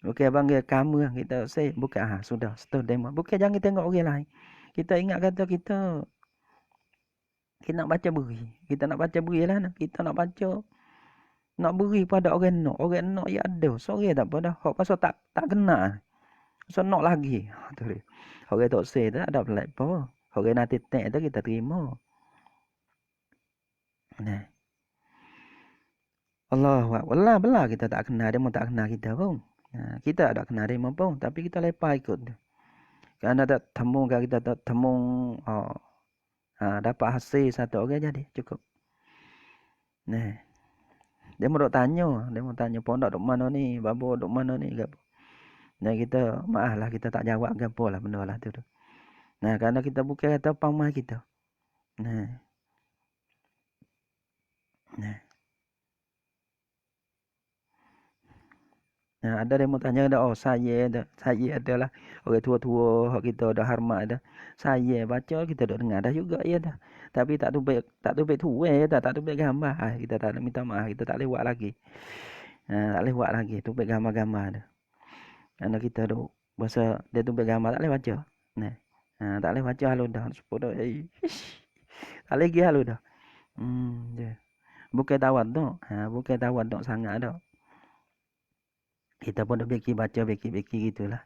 Bukan panggil kamu kita say bukan sudah stop demo. Bukan jangan tengok orang lain. Kita ingat kata kita nak baca beri. Kita nak baca beri lah. Kita nak baca nak beri pada orang nak. Orang nak ya ada. Sorry tak apa dah. Hak pasal tak kena. So nak lagi. Tu dia. Orang tak say tak ada pelik apa. Orang nanti tak tu kita terima. Nah, Allahu Akbar. Belah kita tak kenal dia, mau tak kenal kita pun. Kita tak kenal dia pun, tapi kita lepas ikut tu. Kerana tak temu kita tak temu dapat hasil satu orang jadi cukup. Nah, dia mau tanya pondok dok mana ni, babo dok mana ni gapo. Nah, kita maaf lah kita tak jawab gapo lah benda lah tu. Nah, kerana kita bukan kata pamah kita. Nah. Ada yang mau tanya dah, saya adalah orang tua-tua hak kita dah hormat dah. Saya baca kita dah dengar dah juga ya dah. Tapi tak tubik tuai dah, tak tubik gambar. Kita tak nak minta maaf, kita tak lewat lagi. Tak lewat lagi tubik gambar-gambar dah. Karena kita dah bahasa dia tubik gambar tak boleh baca. Nah. Tak boleh baca halu dah. Sepuluh tak lagi halu dah. Dia. Bukan tawad tu. Bukan tawad tu sangat dah. Kita pun dah beki gitulah.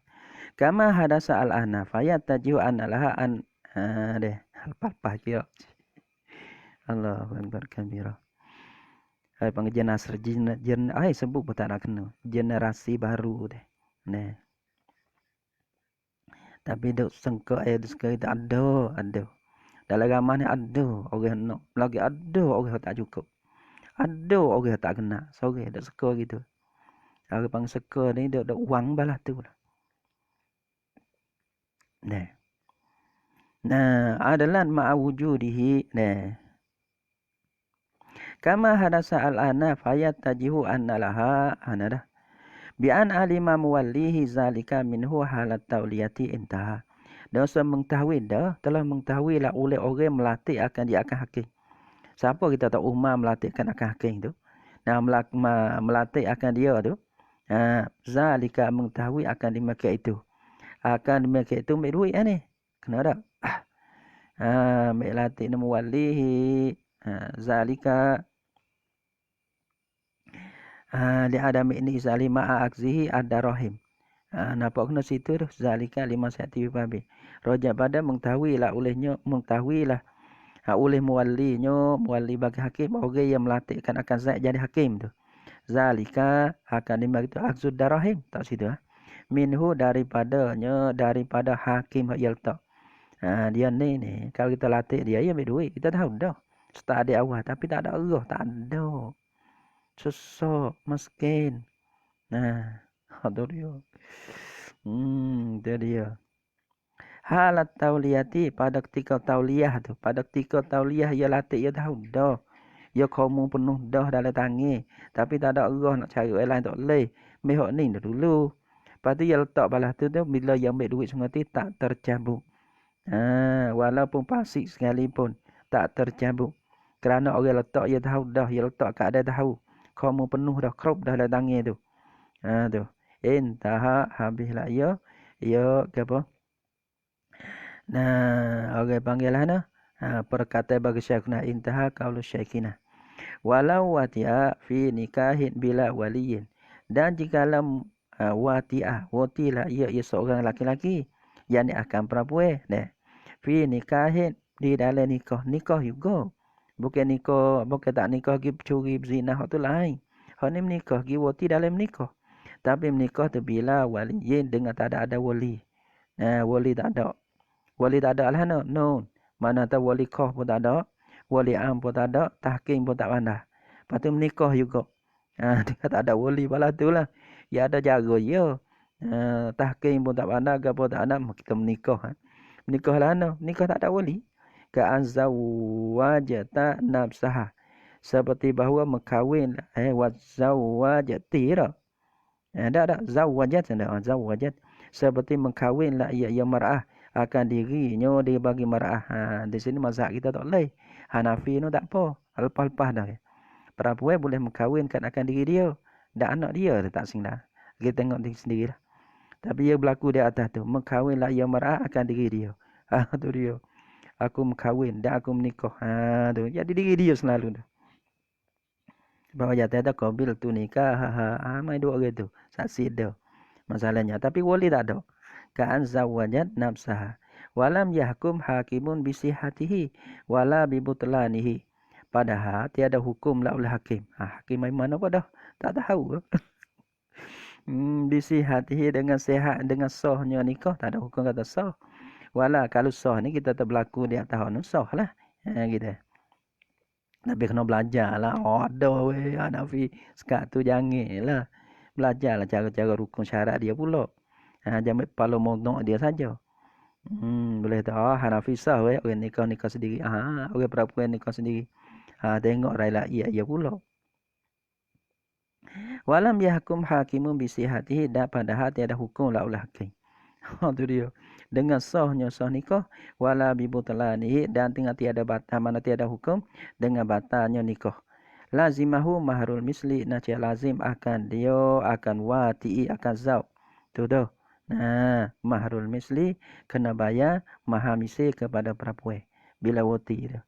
Kama hadasa al-ana fayat tajihu an alaha an deh al-papah kira. Allahu akbar kabira. Hai panggil nasr sebut pun tak nak kena. Generasi baru deh. Nah. Tapi duk sengkak sekarang itu ada. Dalam agama ni ada orang nak lagi ada orang tak cukup. Ada orang tak kena. Sorry dak seka gitu. Orang panggil seka ni dak wang balah tu lah. Nah, adalah ma'awujudihi. Nah. Kama hadasa al-ana fayat tajihu anna laha anadah. Bi'an alima muwallihi zalika minhu halat tauliyati intaha. Dosa mengetahui dah, telah mengetahui lah oleh orang melatih akan dia akan hakim. Siapa kita tahu umar melatihkan akan hakim tu? Nah, melatih akan dia tu. Zalika mengetahui akan dimakai itu. Akan dimakai itu ambil duit ni. Kena tak? Ambil latih nama walihi. Zalika. Li adami ini zali ma'a akzihi ada rahim. Nampak kena situ tu. Zalika lima sa'ati babi. Rojak pada mengetahui lah olehnya. Mengetahui lah. Oleh muwali bagi hakim. Orang yang melatihkan akan zat jadi hakim tu. Zalika akan dimagi tu aksud darahim tak situ minhu daripada hakim yang letak. Dia ni kalau kita latih dia ambil duit kita tahu dah. Start ada awal tapi tak ada roh, tak ada. Susah, miskin. Itu dia. Itu dia. Halat tauliyati pada ketika tauliyah tu, pada ketika tauliyah ia latih ia tahu dah. Ya kamu penuh dah dalam tangi. Tapi tak ada Allah nak cari orang lain tak boleh. Mehok ni dah dulu. Lepas tu dia letak balas tu bila yang ambil duit sungai tak tercabut. Walaupun pasik sekalipun tak tercabut. Kerana orang letak dia tahu dah. Dia letak kat dia tahu. Kamu penuh dah krop dah dalam tangi tu. Tu. Intaha habislah ya. Ya ke apa? Nah, orang panggil lah nah. Perkataan bagi syekhna intaha qaulu syekhina. Walau wati'a fi nikahin bila waliyin. Dan jikalau watilah ia seorang laki-laki yang akan perempuan fi nikahin di dalam nikah juga. Bukan tak nikah pergi curi berzina tu lain. Hak ni menikah pergi wati dalam nikah. Tapi menikah tu bila waliyin dengan tak ada wali. Wali tak ada. Wali tak ada lah no. Mana tahu wali kah pun tak ada. Wali am pun tak ada, tahkim pun tak pandai. Lepas tu menikah juga. Dia tak ada wali pala tu lah. Ya ada jaga ya. Tahkim pun tak pandai, ke pun tak ada, kita menikah. Menikah lah nikah tak ada wali. Ka'azawajata nafsaha. Seperti bahawa mengkawin wazawajati lah. Tak zawajat zawajat. Seperti mengkawin lah ia mar'ah akan dirinya dia bagi mar'ah. Di sini mazhab kita tak boleh. Hanafi ni tak apa. Lepas-lepas dah. Perempuan boleh mengkawinkan akan diri dia. Dan anak dia tak singgah. Kita tengok diri sendiri lah. Tapi dia berlaku di atas tu. Mengkawinlah ia mar'ah akan diri dia. Tu dia. Aku mengkawin dan aku menikah. Tu. Jadi diri dia selalu tu. Bahawa jatuh ada qabil tu nikah. Main dua orang tu. Saksi dia. Masalahnya. Tapi wali tak ada. Ka'an zawajat nafsaha. Walam yahkum hakimun bisihatihi. Wala bibutlanihi. Padahal tiada hukum lah oleh hakim. Hakim mai mana pun dah tak tahu. Disihatihi dengan sehat dengan sahnya nikah, tak ada hukum kata sah. Wala kalau sah ni kita tak berlaku di atas ni sah lah. Gitu. Tapi kena belajar lah. Ada weh Hanafi sekat tu jangan lah. Belajar lah cara-cara rukun syarat dia pula. Jangan kepala monok dia saja. Boleh tak? Hanafi sah weh. Orang nikah sendiri. Orang perempuan nikah sendiri. Tengok raya ia pula. Walam yahkum hakimun bisihatihi, dan padahal tiada hukum lah oleh hakim. Tu dia. Dengan sahnya sah nikah, wala bibutalanihi, dan dengan tiada batal, mana tiada hukum dengan batalnya nikah. Lazimahu mahrul misli, nacia lazim akan dia akan wati'i akan zaud. Tu tu. Mahrul misli kena bayar mahamisi kepada perempuan bila wati tu.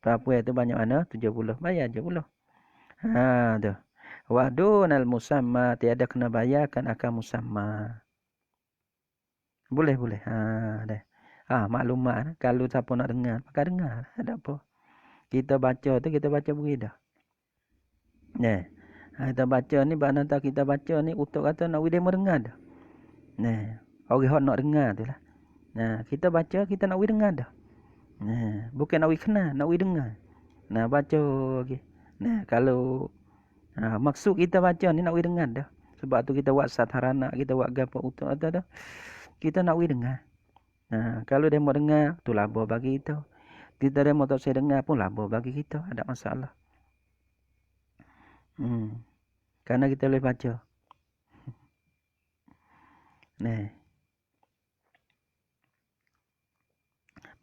Perempuan tu banyak mana? 70. Bayar je pula. Tu. Wa dunal musamma, tiada kena bayarkan akan musamma. Boleh. Dah. Maklumat kalau siapa nak dengar, pakai dengar. Ada apa? Kita baca tu kita baca berida. Kita baca ni bakna tak kita baca ni utuk kata nak demo dengar dah. Orang hok nak dengar tu lah. Kita baca kita nak dengar dah. Bukan nak kenal, nak dengar. Baca okey. Kalau maksud kita baca ni nak dengar dah. Sebab tu kita buat satharana, kita buat gapo utuk kata dah. Kita nak dengar. Kalau dia mau dengar, tu laba bagi kita. Kita dia mau tak saya dengar pun laba bagi kita. Ada masalah. Karena kita boleh baca.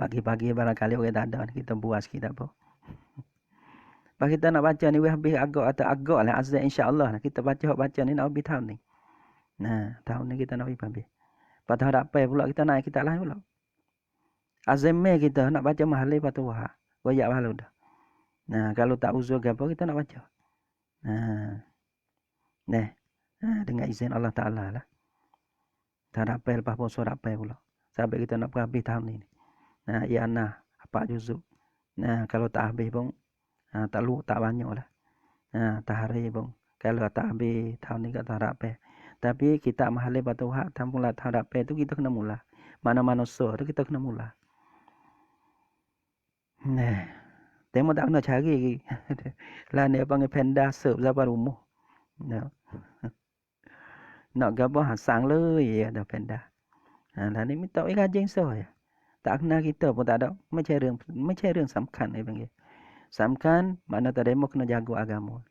Pagi-pagi barangkali orang tak ada, kita buat sikit apa. Pas kita nak baca ni, habis agak atau agak lah azan insya-Allah. Kita baca ni nak habis tahun ni. Tahun ni kita nak habis. Pada hadapan pula kita naik kita lain pula. Azamnya kita nak baca mahal Fatwa. Wayak malu dah. Kalau tak uzur ke apa kita nak baca. Dengan izin Allah Taala lah. Tak dapat lepas puasa dapat pula. Sampai kita nak habis tahun ni. Ya nah, apa juzuk. Kalau tak habis pun tak banyak lah. Tak hari pun. Kalau tak habis tahun ni tak dapat. Tapi kita mahal Fatwa tampunglah tak dapat tu kita kena mula. Mana-mana so tu kita kena mula. Tengok tak kena cari. Lah ni panggil panda serp sampai rumah. Nak gabah sang le ya ada panda. Lah ni minta rajin so ya. Tak kenal kita pun tak ada. Macamរឿងសំខាន់ni panggil. Samkan mana tak demo kena jaga agama.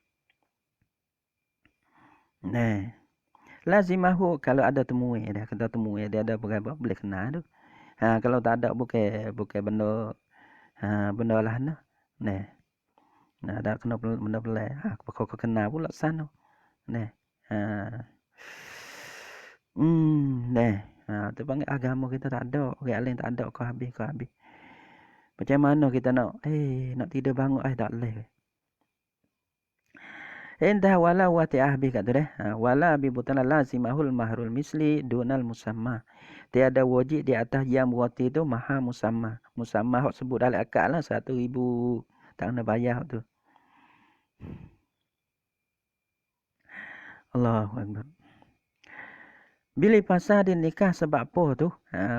Lazimahu kalau ada temui dia kata temui dia ada berapa boleh kenal tu. Kalau tak ada bukan benda benda lah nah. Ada kena benda pelai. Kau kenal pula sana. Tu panggil agama kita tak ada. Orang lain tak ada kau habis. Macam mana kita nak tidur bangun tak boleh. Indah wala wati ahbi kat tu deh. Wala bi butana lazimahul mahrul misli dunal musamma. Tiada wajib di atas yang wati tu maha musamma. Musamma hok sebut dalam akad lah 1,000 tak kena bayar tu. Allahu Akbar. Bila fasadin nikah sebab apa tu?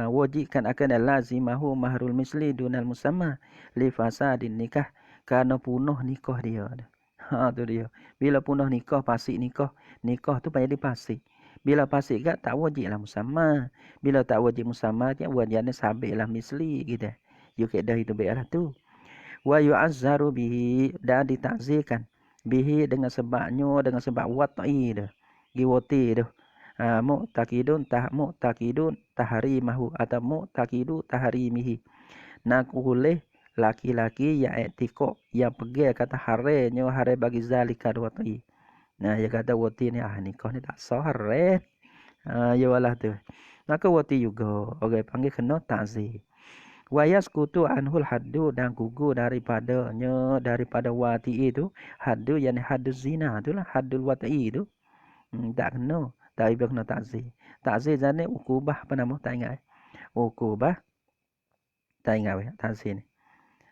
Wajibkan akan lazimahu mahrul misli dunal musamma li fasadin nikah kerana punah nikah dia. Tu dia. Bila punah nikah, pasik nikah tu payah dipasik. Bila pasik kat tak wajiblah musamma. Bila tak wajib musamma, dia wajibnya sabitlah misli gitu. You dah itu baiklah tu. Wa yu'azzaru bihi, dan ditakzirkan bihi dengan sebabnya, dengan sebab wat'i dah. Giwati dah. Mu'takidun tahrimahu atau mu'takidu tahrimihi. Nak boleh laki-laki yang etikok yang pergi kata harenya hare bagi zalika wat'i. Ya kata wati ni nikah ni tak sah hare. Ya walah tu. Maka wati juga orang panggil kena ta'zir. Wa yasqutu anhul haddu, dan gugur daripada wati itu haddu yani haddu zina itulah haddul wati itu. Tak kena. Tak kena ta'zir. Ta'zir ni ukubah apa nama? Tak ingat. Ukubah. Tak ingat ta'zir ni.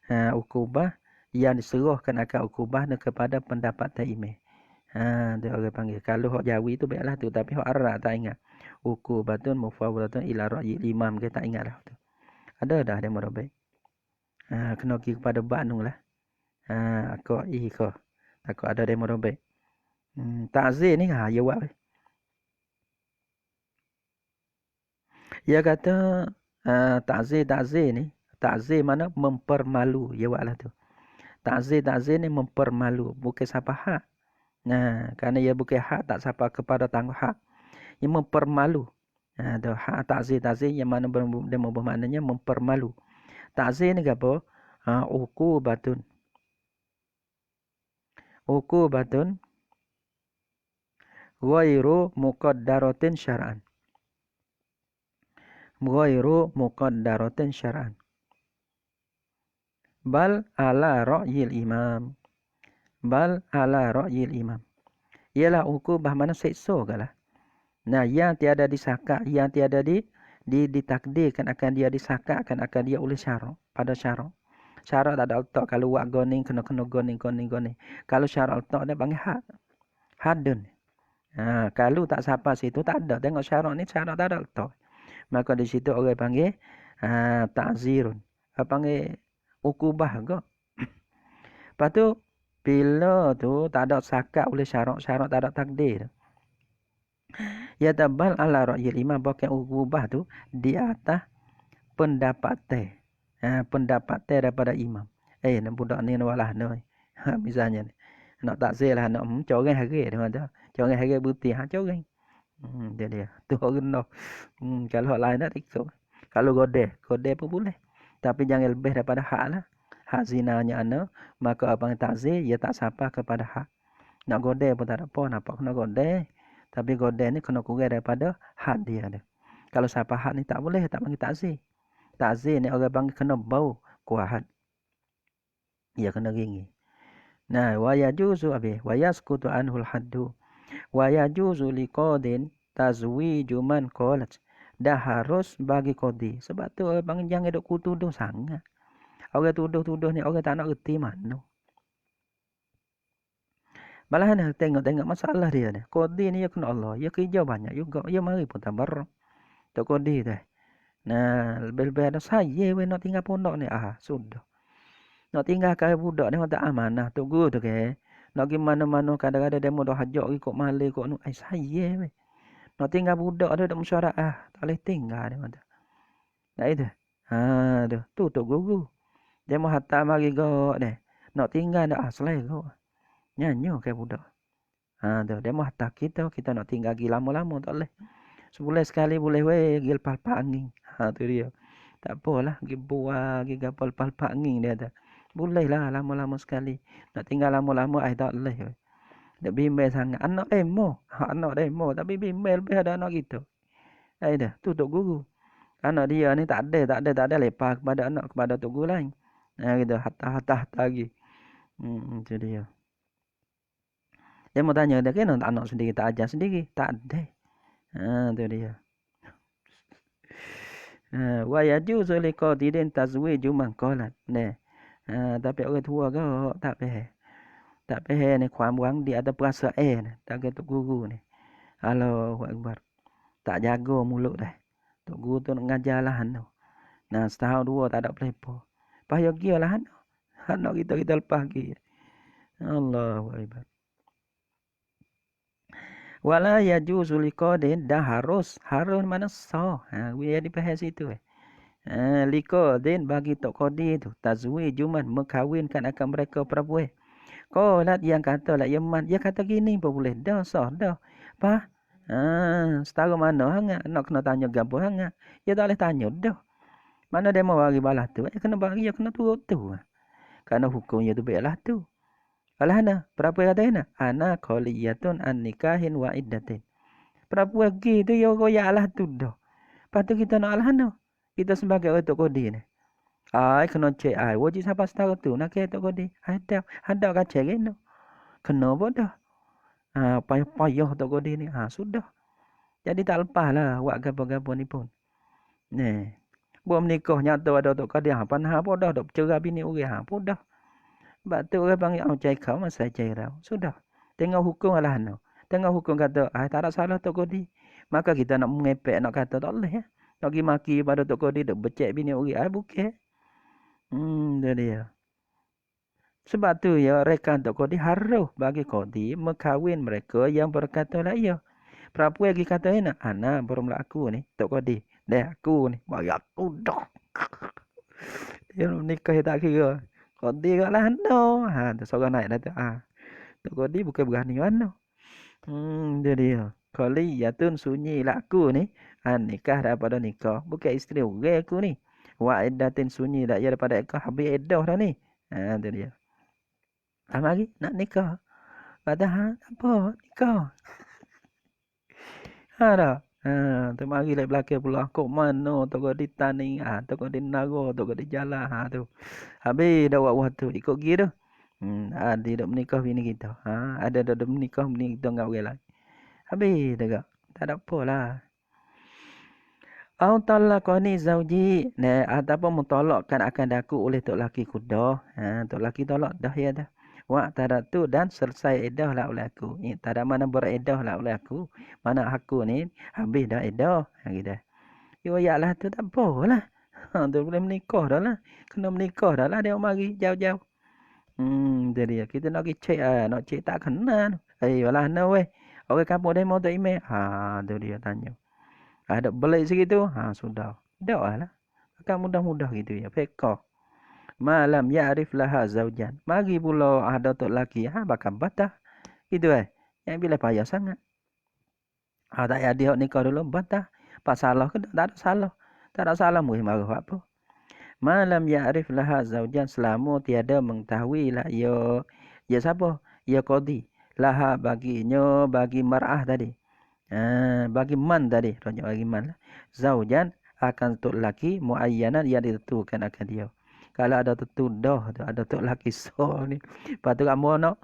Ukubah yang diserahkan akan ukubah kepada pendapat taimeh. Dia orang panggil. Kalau hak Jawi tu baiklah tu, tapi hak Arab tak ingat. Ukubatun mufawwadatun ila ra'yi imam ke tak ingat dah tu. Ada dah dia merobek. Kena pergi kepada Banung lah. Aku ko. Aku ada dia merobek. Ta'zir ni ya buat. Dia kata ta'zir ni, ta'zir mana mempermalu, ya buatlah tu. Ta'zir ni mempermalu, bukan siapa hak. Kerana ia bukan hak, tak siapa kepada tangguh hak. Ia mempermalu. Tu hak ta'zir yang mana dia bermaknanya mempermalu. Ta'zir ni apa? Uqubatun ghairu muqaddaratin syar'an. Ghairu muqaddaratin syar'an. Bal ala ra'yil imam. Ialah ukubah mana seksa kalah. Yang tiada disakak, yang tiada ditakdirkan akan dia disakakkan akan dia oleh syarak, pada syarak. Syarak tak ada letak kalau buat goning kena goning. Kalau syarak letak dia panggil hadun. Kalau tak siapa situ tak ada. Tengok syarak ni syarak tak ada letak. Maka di situ orang panggil ta'zirun. Panggil ukubah ke. Lepas tu bila tu tak ada sakat oleh syarak tak ada takdir. Ya tabal ala ra'yil imam, bahkan ukubah tu di atas pendapat daripada imam. Nak budak ni walah noi. Misalnya ni. Nak takzir lah nak corang hari dia kata. Corang hari putih corang. Dia. Tu orang noh. Kalau hak lain tak ikut. Kalau godeh pun boleh. Tapi jangan lebih daripada hak lah. Hak zinanya anak, maka abang takzir ia tak sampai kepada hak. Nak godeh pun tak ada apa, nampak kena godeh. Tapi godeh ni kena kurang daripada hak dia ada. Kalau siapa hak ni tak boleh, tak panggil takzir. Takzir ni orang panggil kena bau kuat. Ia kena ringi. Wa yajuzu wa yasqutu anhul haddu. Wa yajuzu liqadin tazwiju man qalat. Dah harus bagi qadi. Sebab tu orang panggil jangan duk tuduh sangat. Orang tuduh ni orang tak nak reti mana. Malahan tengok masalah dia ni. Qadi ni dia kena Allah. Dia kerja banyak juga. Dia mari pun tabarruk. Tok qadi tu. Lebih-lebih ada saya nak tinggal pondok ni. Sudah. Nak tinggal kaya budak ni tak amanah. Tok guru tu ke. Nak pergi mana-mana kadang-kadang dia dah hajak ikut malai ikut nu. Saya weh. Nak tinggal budak dia tak mesyuarat. Tak boleh tinggal dia kata. Tak itu. Tu tok guru. Dia mau hantar mari gak dia. Nak tinggal dah selera. Nyanyo kayak budak. Dia mau hantar kita nak tinggal lagi lama-lama tak boleh. Sebulan sekali boleh weh pergi lepas angin. Tu dia. Tak apalah pergi buah, pergi gapal lepas angin dia ada. Boleh lah lama-lama sekali. Nak tinggal lama-lama tak boleh. Dia bimbel sangat. Anak demo. Anak demo tapi bimbel lebih ada anak kita. Dah, tu tok guru. Anak dia ni tak ada lepas kepada tok guru lain. Gitu hatta lagi. Itu dia. Dia mau tanya dia kan anak sendiri tak ajar sendiri. Tak ada. Itu dia. Wa yajuzu liqadidin tazwiju man qalat. Tapi orang tua ke tak faham. Tak faham niความหวัง dia ada perasaan ni. Tak kata guru ni. Allahu Akbar. Tak jaga mulut dah. Tok guru tu nak ngajar lah tu. Setahun dua tak ada pelepo. Payah gialah anak kita lepas gi. Allahu Akbar. Wala yajuzu liqadin dah harus mana sah. Dia dipahas situ liqadin bagi tok qadi tu tazwijuman mengkawinkan akan mereka perempuan. Qalat yang kata lah Yaman, dia kata gini pun boleh. Dah sah dah. Apa? Setara mana hang nak kena tanya gapo hang. Dia tak boleh tanya dah. Mana dia mau bagi balas tu? Kena bagi dia kena turut tu. Karena hukumnya tu baiklah tu. Alahana, perempuan kata ini, ana qaliyatun an nikahin wa iddatin. Perempuan gitu ya royak alah tu dah. Lepas tu kita nak alahana. Kita sebagai orang tok qadi ni. Kena cek wajib siapa setara tu nak ke tok qadi. Hadap kacau kena. Kena apa dah. Payah tok qadi ni. Sudah. Jadi tak lepas lah buat gapo-gapo ni pun. Buat menikah nyata ada tok qadi. Panah apa dah. Dok bercerai bini orang. Apa dah. Sebab tu orang panggil cai kau masa cai rau. Sudah. Tengok hukum lah no. Tengok hukum kata, tak ada salah Tok Kodi. Maka kita nak mengepek, nak kata tak boleh ya. Nak pergi maki pada Tok Kodi, duk becek bini orang. Bukan. Itu dia. Sebab tu ya, rekan Tok Kodi harus bagi Kodi mengkawin mereka yang berkata lah ya. Perempuan lagi kata ni, Ana berumlah aku ni, Tok Kodi. Dah aku ni, bagi aku dah. Dia nikah tak kira. Kodi kat lah no. Tu seorang naik dah tu. Tok Kodi bukan berani mana. Dia dia. Kali yatun sunyi lah aku ni. Nikah daripada nikah. Bukan isteri orang aku ni. Wa iddatin sunyi dah ya daripada nikah. Habis iddah dah ni. Itu dia. Tak lagi nak nikah. Padahal apa? Nikah. Dah. Tu mari lagi belakang pula. Kok mana Tok Kodi tani. Tok Kodi nago. Tok Kodi jalan. Tu. Habis dah buat waktu. Ikut gitu. Ada dah menikah bini kita. Ada dah menikah bini kita dengan orang lain. Habis dah. Tak ada apa lah. Au talaqani zauji. Ataupun mentolakkan akan daku oleh tok laki ku dah. Tok laki tolak dah ya dah. Wa tadatu dan selesai iddah lah oleh aku. Tak ada mana beriddah lah oleh aku. Mana aku ni habis dah iddah. Gitu. Ya lah tu tak apa lah. Tu boleh menikah dah lah. Kena menikah dah lah dia mari jauh-jauh. Jadi kita nak pergi cek nak cek tak kena. Walah no weh. Orang kampung demo tu email. Tu dia tanya. Ada balik segitu. Sudah. Dah lah. Akan mudah-mudah gitu ya. Fekah. Malam ya'rif laha zaujan. Mari pula ada tok laki. Bakal batah. Gitu Yang bila payah sangat. Tak ada dia nikah dulu. Batah. Pas salah ke? Tak ada salah. Tak ada salah. Mungkin marah apa. Malam ya'rif laha zaujan. Selama tiada mengetahui lah. Ya siapa? Ya Qadi. Laha baginya. Bagi mar'ah tadi. Bagi man tadi. Raja bagi man lah. Zaujan akan tok laki. Muayyanan yang ditentukan akan dia. Kalau ada tertuduh, ada tok laki so ni. Lepas tu kamu nak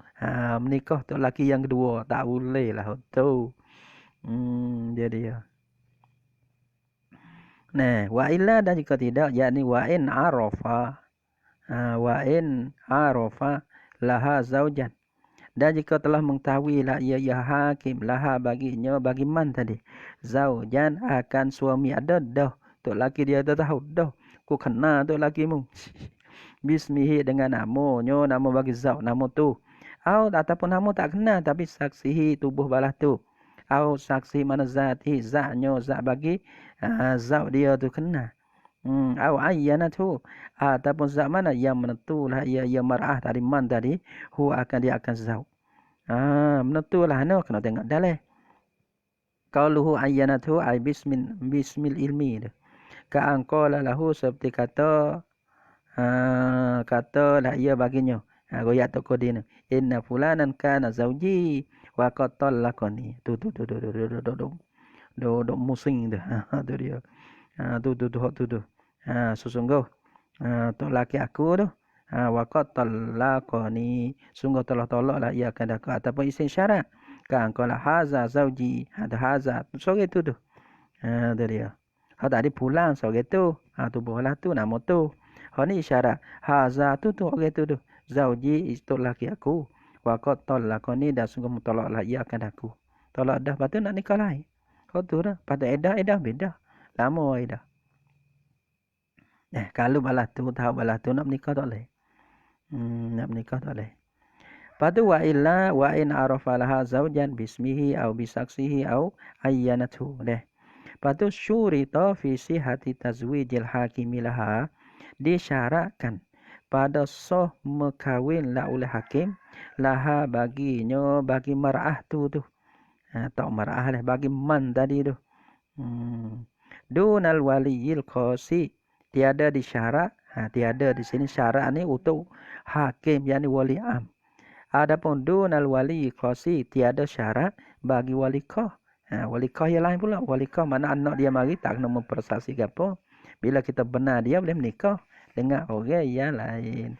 menikah tok laki yang kedua. Tak boleh lah tu. Dia dia. Nah, wa illa dan jika tidak, yakni wa in arafa. Wa in arafa laha zaujan. Dan jika telah mengetahui lah ia hakim laha baginya, bagi man tadi. Zaujan akan suami ada dah. Tok laki dia dah tahu dah. Ku kenal tok lakimu. Bismihi dengan namanya, nama bagi zau, nama tu. Ataupun nama tak kenal tapi saksihi tubuh balah tu. Saksi mana zati, zatnya, zat bagi zau dia tu kenal. Ayyana tu. Ataupun zat mana yang menentulah ia mar'ah tadi man tadi, dia akan zau. Menentulah kena tengok dalam. Qauluhu ayyana tu ay bismil ilmi tu. Ka'angqala lahu seperti kata lah ia baginya. Royak Tok Kodi ni. Inna fulanan kana zauji wa qad talaqani. Tu. Do musing tu. Tu dia. Tu. Sesungguh tok laki aku tu wa qad talaqani. Sungguh telah tolaklah ia akan aku ataupun isim syarat. Kan qala haza zauji. Haza. Sore tu. Tu dia. Tadi pulang sore tu. Tu bola tu nama tu. Ni isyarat. Haza tu orang tu. Zauji itu laki aku. Wa qad talaqani dan sungguh mentolaklah ia akan aku. Tolak dah lepas tu nak nikah lain. Tu dah. Pada edah beda. Lama edah. Kalau balas tu tahu balas tu nak menikah tak boleh. Nak menikah tak boleh. Lepas tu wa illa wa in arafa laha zaujan bismihi au bisaksihi au ayyanatu. Lepas tu syurita fi sihati tazwijil hakimi laha. Disyaratkan pada soh mekawin lah oleh hakim laha baginya bagi mar'ah tu. Tak mar'ah lah bagi man tadi tu. Dunal waliyil qasi tiada disyarat. Tiada di sini syarat ni untuk hakim yakni wali am. Adapun dunal wali qasi tiada syarat bagi wali qah. Wali qah yang lain pula. Wali qah mana anak dia mari tak kena mempersaksi apa. Bila kita benar dia boleh menikah dengan orang yang lain.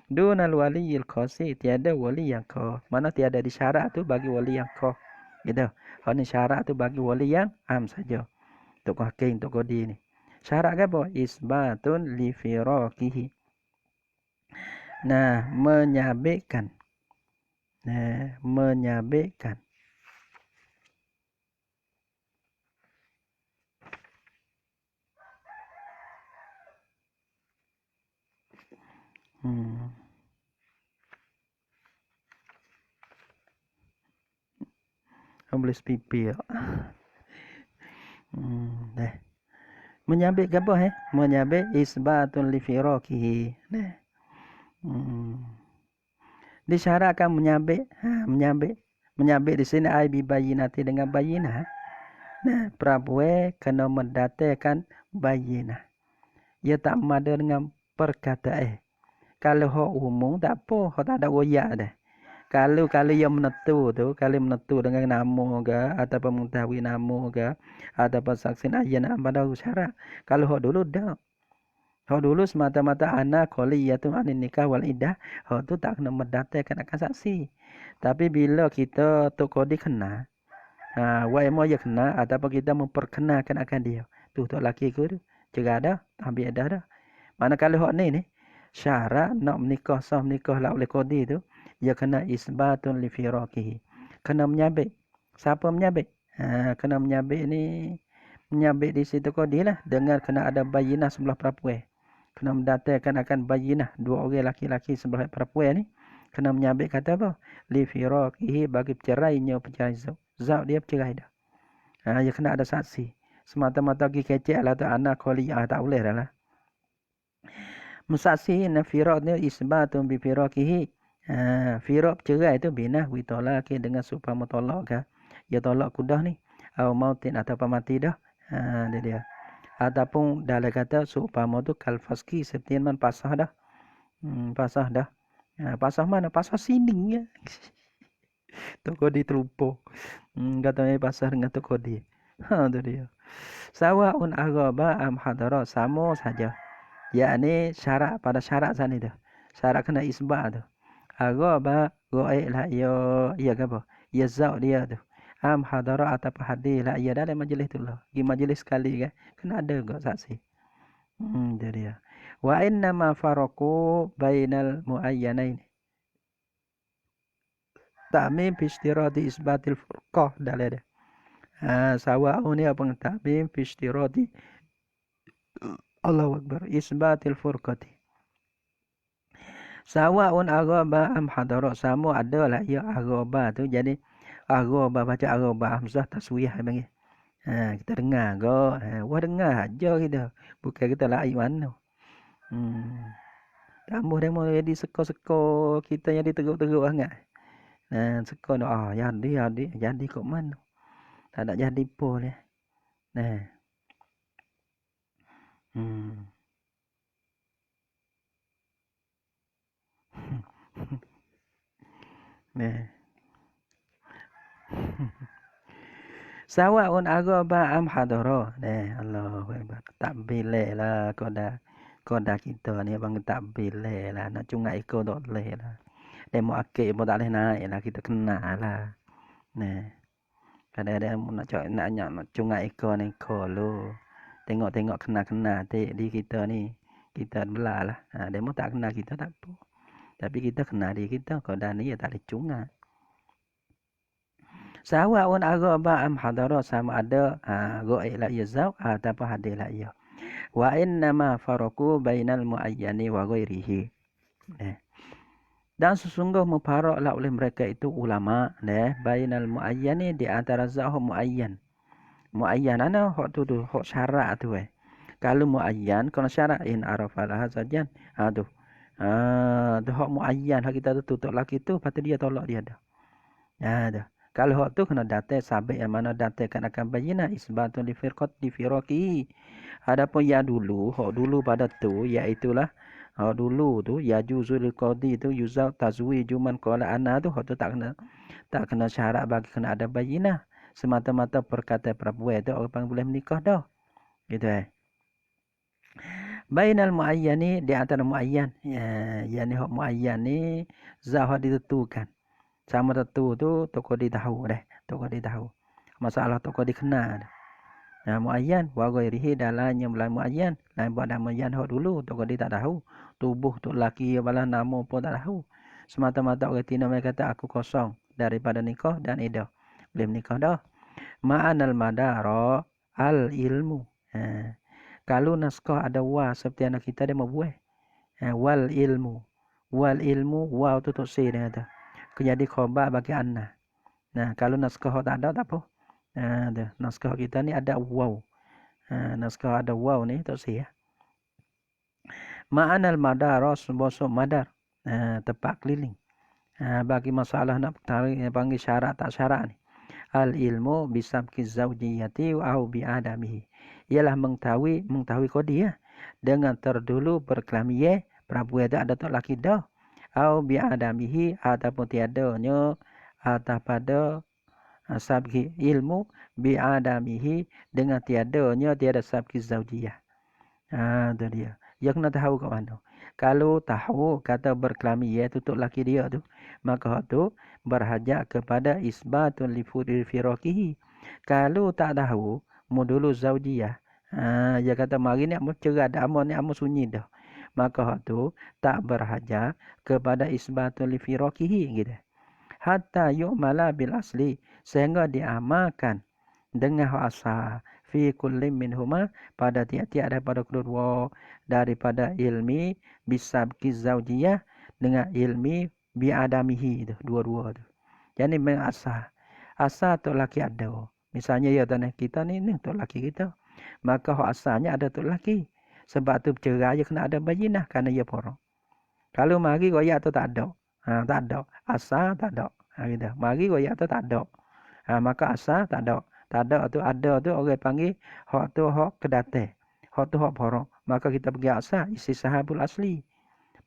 Dunal waliyil qasi tiada wali yang qah. Mana tiada disyarat tu bagi wali yang qah. Gitu. Ni syarat tu bagi wali yang am saja. Tok hakim, Tok Kodi ni. Syarat apa? Isbatun li firaqihi. Nah, menyabitkan. Nah, menyabitkan. Boleh pipi. Dah. Menyabit ke apa Menyabit isbatun li firaqihi. Nah. Disyaratkan menyabit. Menyabit. Menyabit di sini ai bi bayinati dengan bayinah. Nah, perabue kena mendatangkan bayinah. Ia tak mada dengan perkataan. Kalau hak umum tak apa, hak tak ada royak dah. Kalau yang menentu tu, kalau menentu dengan nama ke ataupun mengetahui nama ke ataupun saksi ayan pada syarat. Kalau hak dulu dah. Hak dulu semata-mata ana qaliyatun anin nikah wal iddah, hak tu tak kena mendatangkan akan saksi. Tapi bila kita tu kodi kena, wa emo ya kena ataupun kita memperkenalkan akan dia. Tu laki ku tu. Cegah dah, ambil dah dah. Mana kalau hak ni syarat nak menikah sah menikah lah oleh qadi tu, dia kena isbatun li firaqihi. Kena menyabit. Siapa menyabit? Kena menyabit ni, menyabit di situ qadi lah dengan kena ada bayinah sebelah perempuan. Kena mendatangkan akan bayinah dua orang laki-laki sebelah perempuan ni. Kena menyabit kata apa? Li firaqihi, bagi percerainya perceraian zauj. Zauj dia bercerai dah. Dia kena ada saksi. Semata-mata pergi kecek lah tu anak qaliyah tak boleh dah lah. Musaksi firak ni isbatun bi firaqihi. Firak cerai tu binah wi tolak dengan supaya tolak ke. Ya tolak kudah ni. Atau mautin atau mati dah. Dia. Ataupun dalam kata supaya tu kalfaski seperti man pasah dah. Pasah dah. Pasah mana? Pasah sini ya. Toko di terlupa. Katanya pasah dengan toko di. Tu dia. Sawa'un agaba am hadara, sama saja. Yakni syarat pada syarat sana tu. Syarat kena isbat tu. Agaba go'ek lah ia ke apa? Ia zauq dia tu. Am hadara atau hadir lah ia dalam majlis tu lah. Pergi majlis sekali kan. Kena ada ke saksi. Itu dia. Wa inna ma faraku bainal muayyanain. Ta'mim fi istirati isbatil furqah dalam dia. Sawa'un ni apa ta'mim fi istirati Allahu Akbar isbatil furqati. Sawa'un agaba am hadara, sama adalah ia agaba tu. Jadi agaba baca agaba hamzah taswiyah panggil. Kita dengar ke? Wah dengar aja kita. Bukan kita lain mana. Tambah demo jadi seko-seko kita yang diteruk-teruk sangat. Seko no jadi kok mana? Tak nak jadi pun ya. Sawa'un agaba am hadara. Allahu Akbar. Tak boleh lah koda kita ni bang tak boleh lah. Nak cungai ikut tak boleh lah. Demo akik pun tak boleh naik lah. Kita kena lah. Kadang-kadang nak cungai ikut ni lu. Tengok-tengok kena-kena di kita ni. Kita belah lah. Demo tak kena kita tak apa. Tapi kita kena di kita. Koda ni ya tak boleh cungai. Sawa'un agaba am hadara, sama ada go'ik la ia zauq ataupun hadir la ia. Wa innama faraku bainal muayyani wa ghairihi. Dan sesungguh mufaraklah oleh mereka itu ulama bainal muayyani, di antara zauq muayyan. Muayyan ana hak tu hak syarat tu Kalau muayyan kalau syarat in arafalah sajan. Tu. Tu hak muayyan hak kita tu tutup laki tu patut dia tolak dia dah. Dah. Kalau hak tu kena datang sabit yang mana datangkan akan bayinah isbatun li firaqi. Adapun ya dulu, hak dulu pada tu iaitulah hak dulu tu ya juzul qadi tu yuzau tazwiju man qala ana tu hak tu tak kena syarat bagi kena ada bayinah. Semata-mata perkataan perempuan tu orang boleh menikah dah. Gitu Bainal muayyani, di antara muayyan. Yani hak muayyan ni zahir ditentukan. Sama tentu tu toko dia tahu dah. Toko dia tahu. Masalah toko dia kenal. Muayyan wa ghairihi dalanya mulai muayyan. Lain buat nama muayyan hok dulu tok dia tak tahu. Tubuh tok laki balah nama pun tak tahu. Semata-mata orang Tino mereka kata aku kosong daripada nikah dan iddah. Belum nikah dah. Ma'anal madara al ilmu. Kalau naskah ada wa seperti anak kita dia mau buat. Wal ilmu. Wal ilmu wa tu tok si dia kata. Jadi khabar bagi anna. Nah, kalau naskah tak ada tak apa. Naskah kita ni ada waw. Naskah ada waw ni tak sih ya. Ma'anal madaras bosok madar. Tempat keliling. Bagi masalah nak panggil syarat tak syarat ni. Al ilmu bisabki zawjiyati au bi'adamihi. Ialah mengetahui kodi ya. Dengan terdulu berkelamin prabu ada tak laki dah. Au bi'adamihi ataupun tiadanya atau pada sabki ilmu bi'adamihi dengan tiada sabki zawjiyah. Itu dia. Dia kena tahu kat mana. Kalau tahu kata berkelamin ya tutup laki dia tu, maka tu berhajat kepada isbatun li firaqihi. Kalau tak tahu mu dulu zawjiyah. Dia kata mari ni amu cerai dah amu ni amu sunyi dah. Maka tu tak berhajat kepada isbatun li firaqihi gitu. Hatta yu'mala bil asli sehingga diamalkan dengan asal fi kulli minhuma pada tiap-tiap daripada kedua daripada ilmi bisabki zaujiyah dengan ilmi biadamihi itu dua-dua tu. Jadi mengasah asal tu laki ada. Misalnya ya tanah kita ni tu laki kita. Maka hak asalnya ada tu laki. Sebab tu bercerai je kena ada bayinah kerana ia porong. Kalau mari royak tu tak ada. Tak ada. Asal tak ada. Gitu. Mari royak tu tak ada. Maka asal tak ada. Tak ada tu orang panggil hak tu hak kedate. Hak tu hak porong. Maka kita pergi asal isi sahabul asli.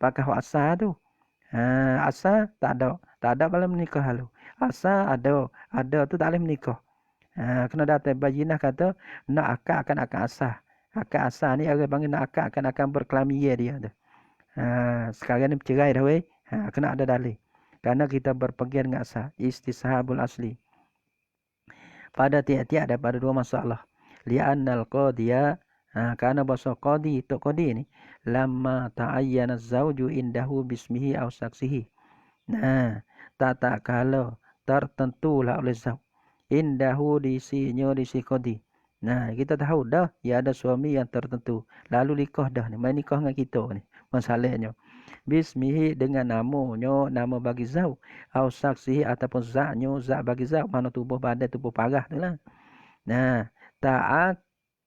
Pakai hak asal tu. Asal tak ada. Tak ada boleh menikah lalu. Asal ada. Ada tu tak boleh menikah. Kena datang bayinah kata nak akad akan asal. Akad asal ni orang panggil nak akad akan berkelamin dia tu. Sekarang ni bercerai dah weh. Kena ada dalil. Karena kita berpegang dengan asal. Istisahabul asli. Pada tiap-tiap daripada dua masalah. Li'annal qadiya. Karena bahasa qadi. Tok qadi ni. Lama ta'ayyana zawju indahu bismihi aw saksihi. Tak kalau tertentulah oleh zawj. Indahu di si qadi. Kita tahu dah. Ya ada suami yang tertentu. Lalu nikah dah ni. Main nikah dengan kita ni. Masalahnya. Bismihi dengan namanya, nama bagi zau. Au saksihi ataupun zaknya, zak bagi zau. Mana tubuh badan, tubuh parah tu lah. Ta'at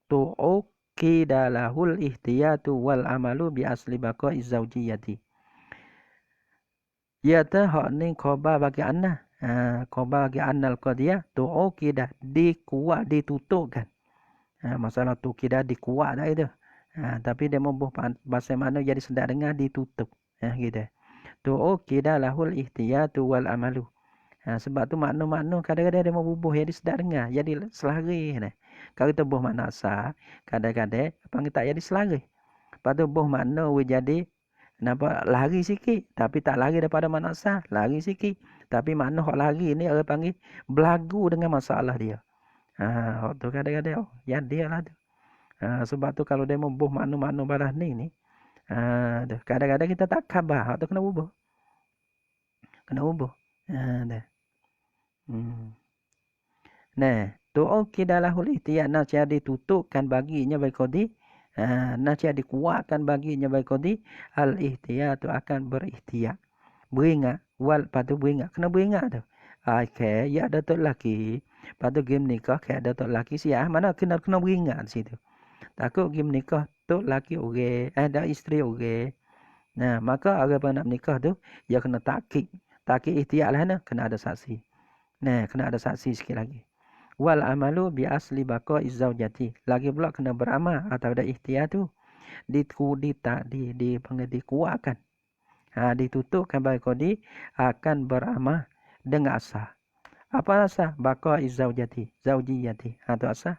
tu'ukidalahul ihtiyatu wal amalu bi asli baqa'i zawjiyati. Ya ta hak ni khabar bagi anna. Khabar bagi annal qadiyah tu'ukidah dikuat ditutupkan. Masalah tu'ukidah dikuat dah itu. Tapi dia membuh bahasa mana jadi sedap dengar ditutup. Gitu. Tu'ukida lahul ihtiyatu wal amalu. Sebab tu makna-makna kadang-kadang dia mau bubuh jadi sedap dengar. Jadi selari. Kalau kita buh makna asal, kadang-kadang panggil tak jadi selari. Lepas tu buh makna jadi nampak lari sikit. Tapi tak lari daripada makna asal. Lari sikit. Tapi makna hak lari ni orang panggil berlagu dengan masalah dia. Hak tu kadang-kadang ya dia lah tu. Sebab tu kalau dia mau buh makna-makna balas ni. Kadang-kadang kita tak khabar. Hak tu kena bubuh. Kena bubuh. Tu'ukidalahul ihtiyat. Nasihat ditutupkan baginya baik kodi. Nasihat dikuatkan baginya baik kodi. Al-ihtiyat tu akan berihtiyat. Beringat. Lepas tu beringat. Kena beringat tu. Okay. Ya ada tu lelaki. Lepas tu game nikah. Kayak ada tu lelaki. Siap. Mana kena beringat di situ. Takut game nikah tu lelaki orang. Ada isteri orang. Maka orang nak menikah tu. Dia kena takkik. Takkik ihtiyat lah. Kena ada saksi. Kena ada saksi sikit lagi. Wal amalu bi asli baqa izaujati. Lagi pula kena beramal atau ada ihtiyat tu. Dikuatkan. Ditutupkan bagi kodi akan beramal dengan asal. Apa asal? Baqa izaujati. Zaujiyati. Tu asal.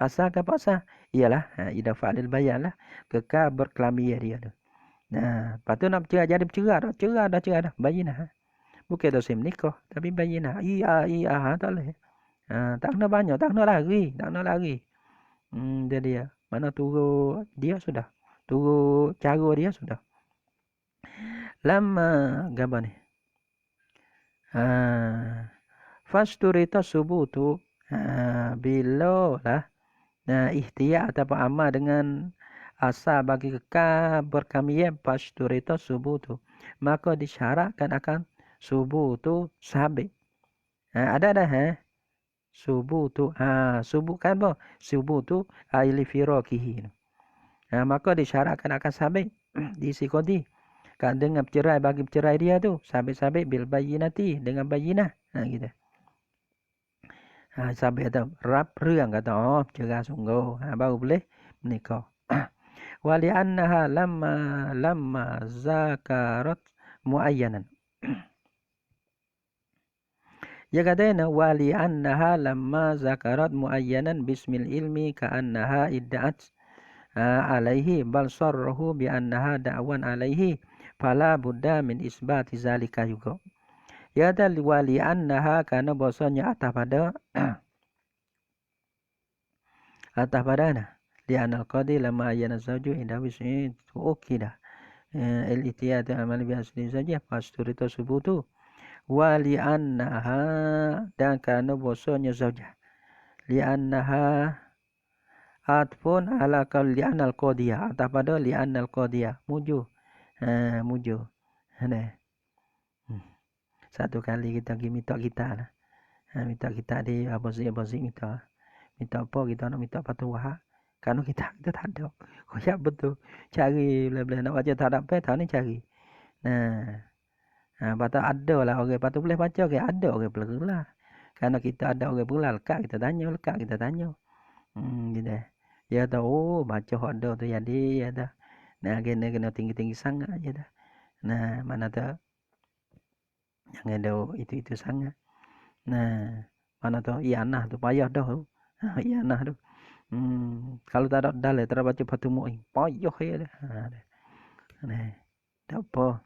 Asal ke apa asal? Ialah. Ida fa'lil bayan lah. Kekal berkelamin dia tu. Lepas tu nak bercerai. Jadi bercerai dah. Cerai dah. Bayinah. Bukan dosa menikah. Tapi bayinah. Tak boleh. Tak kena banyak. Tak kena lari. Dia dia. Mana turut dia sudah. Turut cara dia sudah. Lama gaban ni. Fasturita subutu. Bila lah. Ihtiyat ataupun amal dengan asal bagi kekal berkamian fasturita subutu. Maka disyaratkan akan subuh tu sabit. Ada dah subuh tu. Subuh kan apa? Subuh tu aili firaqihi. Maka disyaratkan akan sabit di sikoti. Kan dengan bercerai bagi bercerai dia tu sabit-sabit bil bayyinati dengan bayyinah. Gitu. Sabit tu rap reang kata bercerai sungguh. Baru boleh menikah. Wali annaha lamma zakarat muayyanan. Dia kata wali annaha lamma zakarat muayyanan bismil ilmi ka annaha idda'at alaihi bal sarrahu bi annaha da'wan alaihi fala budda min isbati zalika juga. Ya dal wali annaha kana bahasanya atas pada li anal qadi lama ayyana zawju inda wisni ukida al-itiyad amal bi asli saja fasturita subutu wali annaha dan kana bahasanya zawjah li annaha atfun ala kal li anal qadiyah atas pada li anal qadiyah muju. Satu kali kita pergi minta kita lah. Minta kita di abazik minta. Minta apa kita nak minta fatwa. Kerana kita tak ada. Koyak betul. Cari boleh nak baca tak dapat tahu ni cari. Patut ada lah orang patut boleh baca ke ada orang pelah. Kerana kita ada orang pula lekat kita tanya. Gitu. Dia tahu baca hak ada tu jadi ya dah. Kena tinggi-tinggi sangat je dah. Mana tu jangan ada itu sangat. Mana tu ianah tu payah dah tu. Ianah tu. Kalau tak ada dalil tak baca patu mu'in. Payah ya dah. Tak apa.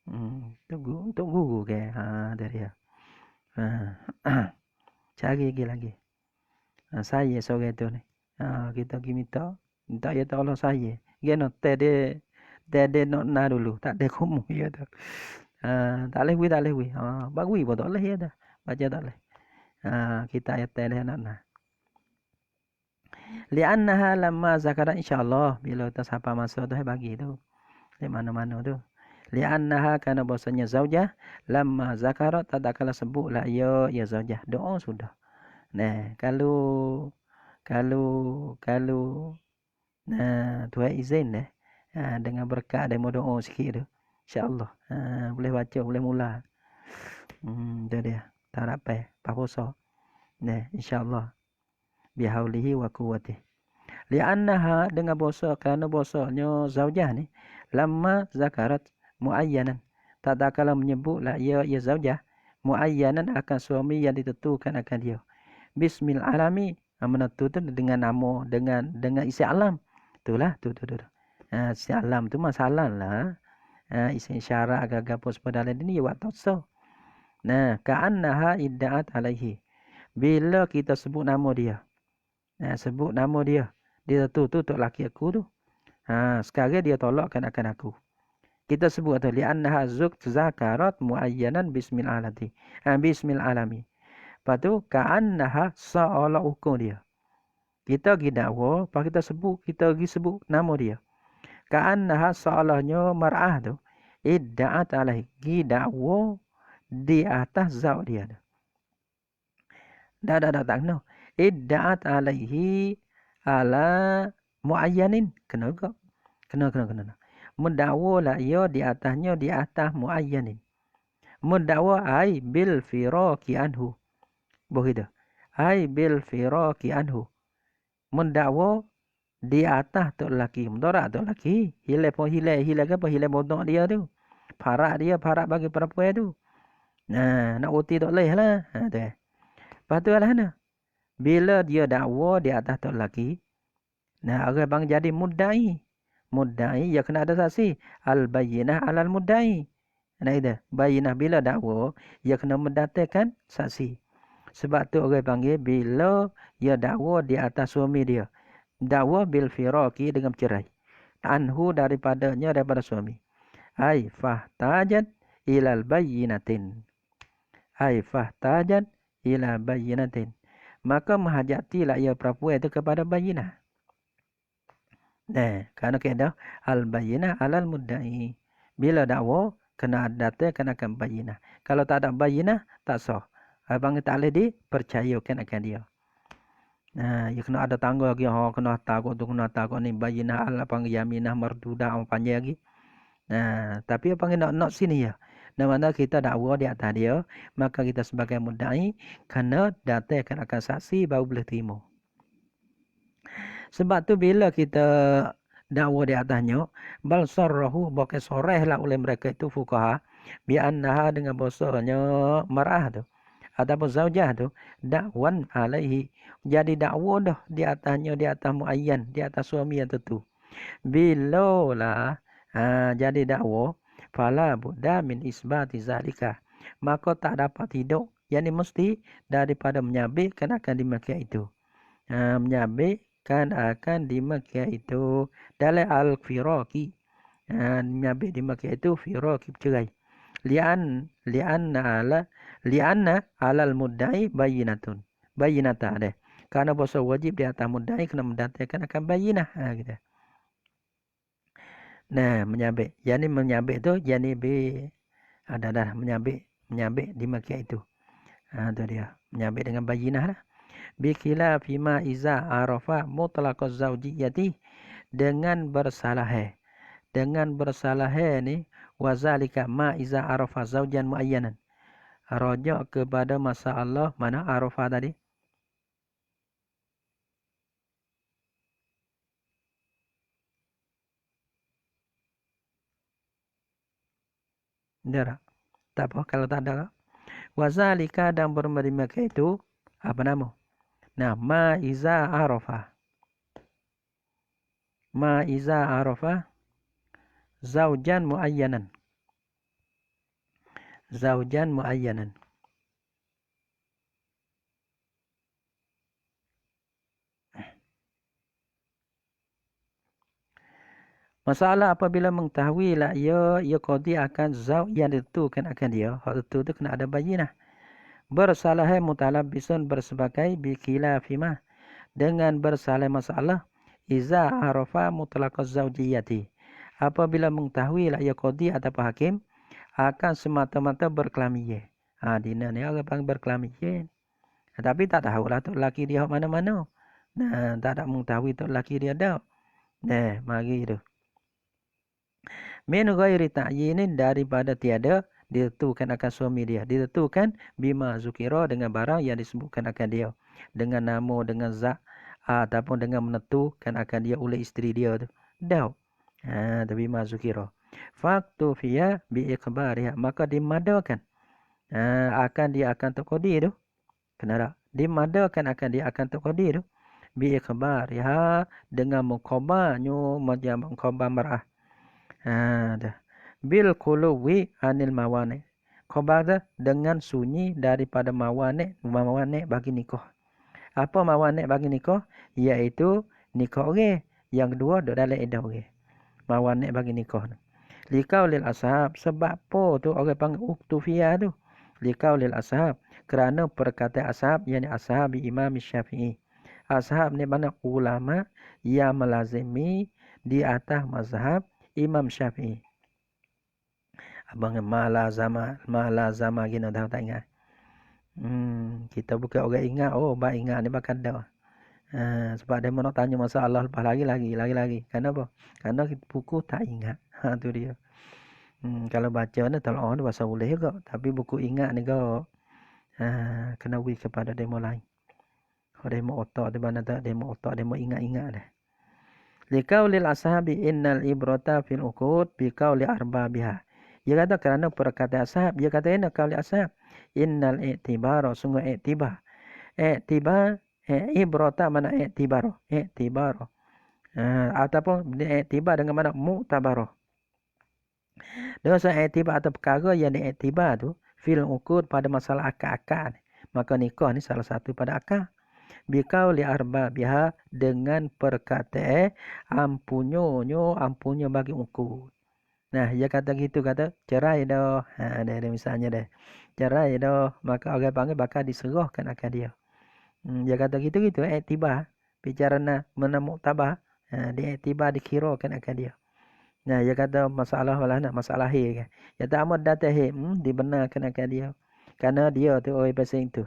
Untuk guru ke. Dari dia. Cari lagi. Saya sore tu ni. Kita pergi minta ya tolong saya. Dia nak tadi nak dulu. Tak ada kamu ya dah. Tak boleh. Bagui pun tak boleh ya dah. Baca tak boleh. Kita ayat tadi nak. Li'annaha lamma zakarat insyaAllah. Bila kita siapa masuk tu bagi tu. Di mana-mana tu. Li'annaha kerana bahasanya zaujah. Lamma zakarat tak kala sebutlah ya zaujah. Doa sudah. Kalau Tuhan izin dengan berkat dan doa sikit tu. InsyaAllah. Boleh baca, boleh mula. Itu dia. Tak dapat. Pahosa. InsyaAllah. Bihaulihi wa quwwatih. Li'annaha dengan bahasa kerana bahasanya zaujah ni lamma zakarat muayyanan. Tak kala menyebutlah ya zaujah muayyanan akan suami yang ditentukan akan dia. Bismil alami menentu tu dengan nama dengan isi alam. Itulah tu. Isi alam tu masalah lah. Isi syarat agak-agak pos pedalan ini waktu so. Ka'annaha idda'at alaihi. Bila kita sebut nama dia. Sebut nama dia. Dia tu laki aku tu. Sekarang dia tolakkan akan aku. Kita sebut tu li'annaha zakarat muayyanan bismil alati. Bismil alami. Lepas tu ka'annaha seolah hukum dia. Kita pergi dakwa, lepas kita pergi sebut nama dia. Ka'annaha seolahnya mar'ah tu idda'at alaihi. Pergi dakwa di atas zauj dia. Dah tak kena. Idda'at alaihi ala muayyanin. Kena juga. Kena. Mendakwa lah ia di atas muayyanin. Mendakwa ai bil firaqi anhu. Begitu. Ai bil firaqi anhu. Mendakwa di atas tok lelaki. Mendorak tok lelaki. Hilai ke apa? Hilai bodok dia tu. Parak bagi perempuan tu. Nak uti tok leh lah. Tu. Lepas tu lah na. Bila dia dakwa di atas tok lelaki. Orang bang jadi mudda'i. Mudda'i ya kena ada saksi. Al-bayyinah alal mudda'i. Itu. Bayyinah bila dakwa. Ya kena mendatangkan saksi. Sebab tu orang panggil bila dia dakwa di atas suami dia. dakwa bil firaqi dengan cerai. Anhu daripada suami. Ai fahtajat ilal bayyinatin. Ai fahtajat ila bayyinatin. Maka menghajatilah ia perempuan itu kepada bayyinah. Kerana kaedah al-bayyinah alal mudda'i. Bila dakwa, kena datangkan akan bayyinah. Kalau tak ada bayyinah, tak sah. Abang tak boleh dipercayakan akan dia. Ya kena ada tangga lagi. Kena takut tu, kena takut ni. Bayyinah al-abang yaminah mardudah. Panjang lagi. Tapi abang nak sini ya. Dan mana kita dakwa di atas dia, maka kita sebagai mudda'i, kena datangkan akan saksi, baru boleh terima. Sebab tu bila kita dakwa di atasnya, bal sarrahu bakai sorehlah oleh mereka itu fuqaha bi annaha dengan bahasanya mar'ah tu ataupun zaujah tu dakwan alaihi, jadi dakwa dah di atasnya, di atas muayyan, di atas suami yang tentu. Bila lah jadi dakwa fala budda min isbati zalika, maka tak dapat hidup, yakni mesti daripada menyabitkan akan demikian itu. Menyabitkan akan demikian itu dalam al-firaqi. Menyabit demikian itu firaqi, cerai. Lianna alal mudda'i bayyinatun. Bayyinata ada. Karena bahasa wajib di atas mudda'i kena mendatangkan akan bayyinah. Gitu. Menyabit. Yani menyabit tu yani ada menyabit demikian itu. Tu dia. Menyabit dengan bayyinah lah. Bikila fima iza arafa mutlaqaz zaujiyati, dengan bersalah ni wazalika ma iza arafa zaujan muayyanan, rajak kepada masalah mana arafa tadi. Tidak. Tak apa kalau tak ada. Wazalika dan bermerima itu apa nama? Ma iza arafa. Ma iza arafa zaujan muayyanan. Zaujan muayyanan. Masalah apabila mengetahui lah ia qadi akan zauj yang ditentukan akan dia. Hak itu kena ada bayyinah. Bersalah mutalabbisun bersebagai bikila fima, dengan bersalah masalah iza arafa mutlaqaz zaujiyati, apabila mengetahui lah ia qadi ataupun hakim akan semata-mata berkelamin. Dina ni orang panggil berkelamin. Tapi tak tahulah tu lelaki dia mana-mana. Tak ada mengetahui tu lelaki dia dah. Mari tu. Min ghairi ta'yinin, daripada tiada ditentukan akan suami dia. Ditentukan bima zukira, dengan barang yang disebutkan akan dia. Dengan nama, dengan zat, ataupun dengan menentukan akan dia oleh isteri dia tu. Dah. Bima zukira. Faktu fiya bi ikhbariha, maka dimadakan. Akan dia akan terqadi tu. Kenapa? Dimadakan akan dia akan terqadi tu. Bi ikhbariha, dengan mengkhabarnya, macam mengkhabar mar'ah. Bil quluwi anil mawani, khabar dengan sunyi daripada mawani bagi nikah. Apa mawani bagi nikah? Iaitu nikah orang. Yang kedua dalam iddah orang. Mawani bagi nikah. Liqaulil ashab, sebab apa tu orang panggil uktufiyah tu? Liqaulil ashab, kerana perkataan ashab, yakni ashab Imam Syafi'i. Ashab ni mana ulama yang melazimi di atas mazhab Imam Syafi'i. Abang malah zama gini dah tak ingat. Kita bukan orang ingat. Baik ingat ni bakal dah. Sebab dia nak tanya masalah lepas lagi. Kenapa? Karena buku tak ingat. Tu dia. Kalau baca ni tolong ni bahasa boleh juga. Tapi buku ingat ni kau kena wui kepada demo lain. Kalau demo otak di mana tak demo otak, demo ingat-ingat dah. Liqaulil ashabi innal ibrata fil uqud biqauli arbabiha. Dia kata kerana perkataan ashab, dia kata ini qauli ashab. Innal i'tibara, sungguh i'tibar. Ibrata mana i'tibara? I'tibara. Ataupun i'tibar dengan mana mu'tabara. Dengan i'tibar atau perkara yang i'tibar tu fil uqud pada masalah akad-akad. Maka nikah ni salah satu pada akad. Bikauli arbabiha dengan perkataan ampunyo bagi ukut. Nah, dia kata gitu, kata cerai dah. Ada misalnya dah. Cerai dah, maka orang panggil bakal diserahkan akan dia. Dia kata gitu-gitu, iktibar. Bicara menamuk tabah. Dia iktibar dikirakan akan dia. Nah, dia kata masalah malah nak masalah he kan. Dia tak amat datang he, dibenarkan akan dia. Karena dia tu orang pasal itu.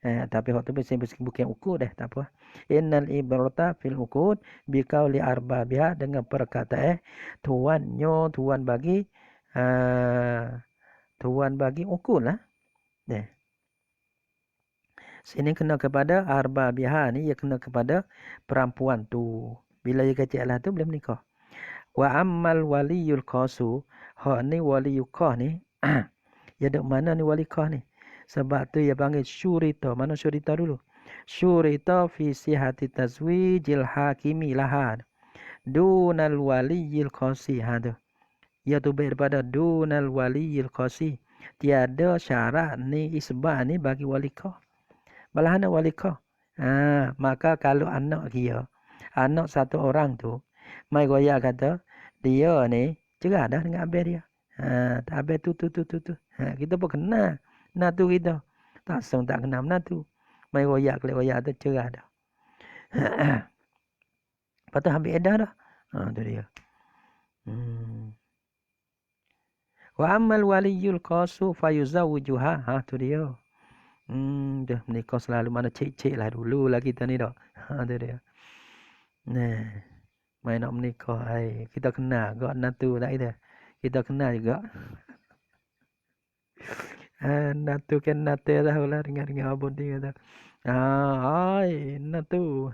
Tapi waktu tu bukan ukur dah, tak apa. Innal ibrata fil uqud biqauli arbabiha dengan perkataan tuan bagi tuan bagi ukur lah. Sini kena kepada arbabiha ni, ia kena kepada perempuan tu. Bila dia kecil lah tu boleh menikah. Wa ammal waliyul qasu, hak ni waliyukah ni. Ya dok mana ni walikah ni? Sebab tu ia panggil syurita. Mana syurita dulu? Syurita fi sihati tazwijil hakimi laha. Dunal waliyil qasi. Tu. Ia tu baik daripada dunal waliyil qasi. Tiada syarat ni isbah ni bagi walikah. Balahana walikah? Maka kalau anak dia, anak satu orang tu, mai goyak kata, dia ni cerah dah dengan abang dia. Abang tu. Kita pun kenal natu kita. Tak song tak kenal natu. Mai goyak tu cerah dah. Lepas tu habis edah dah. Tu dia. Wa amal waliyul qasu fayuzawwijuha. Tu dia. Dah menikah selalu mana cik-cik lah dulu lah kita ni dah. Tu dia. Nah, mai nak menikah kita kenal gak natu tak kita. Kita kenal juga. Natu kan nate tahu lah dengar abang dia kata. Natu.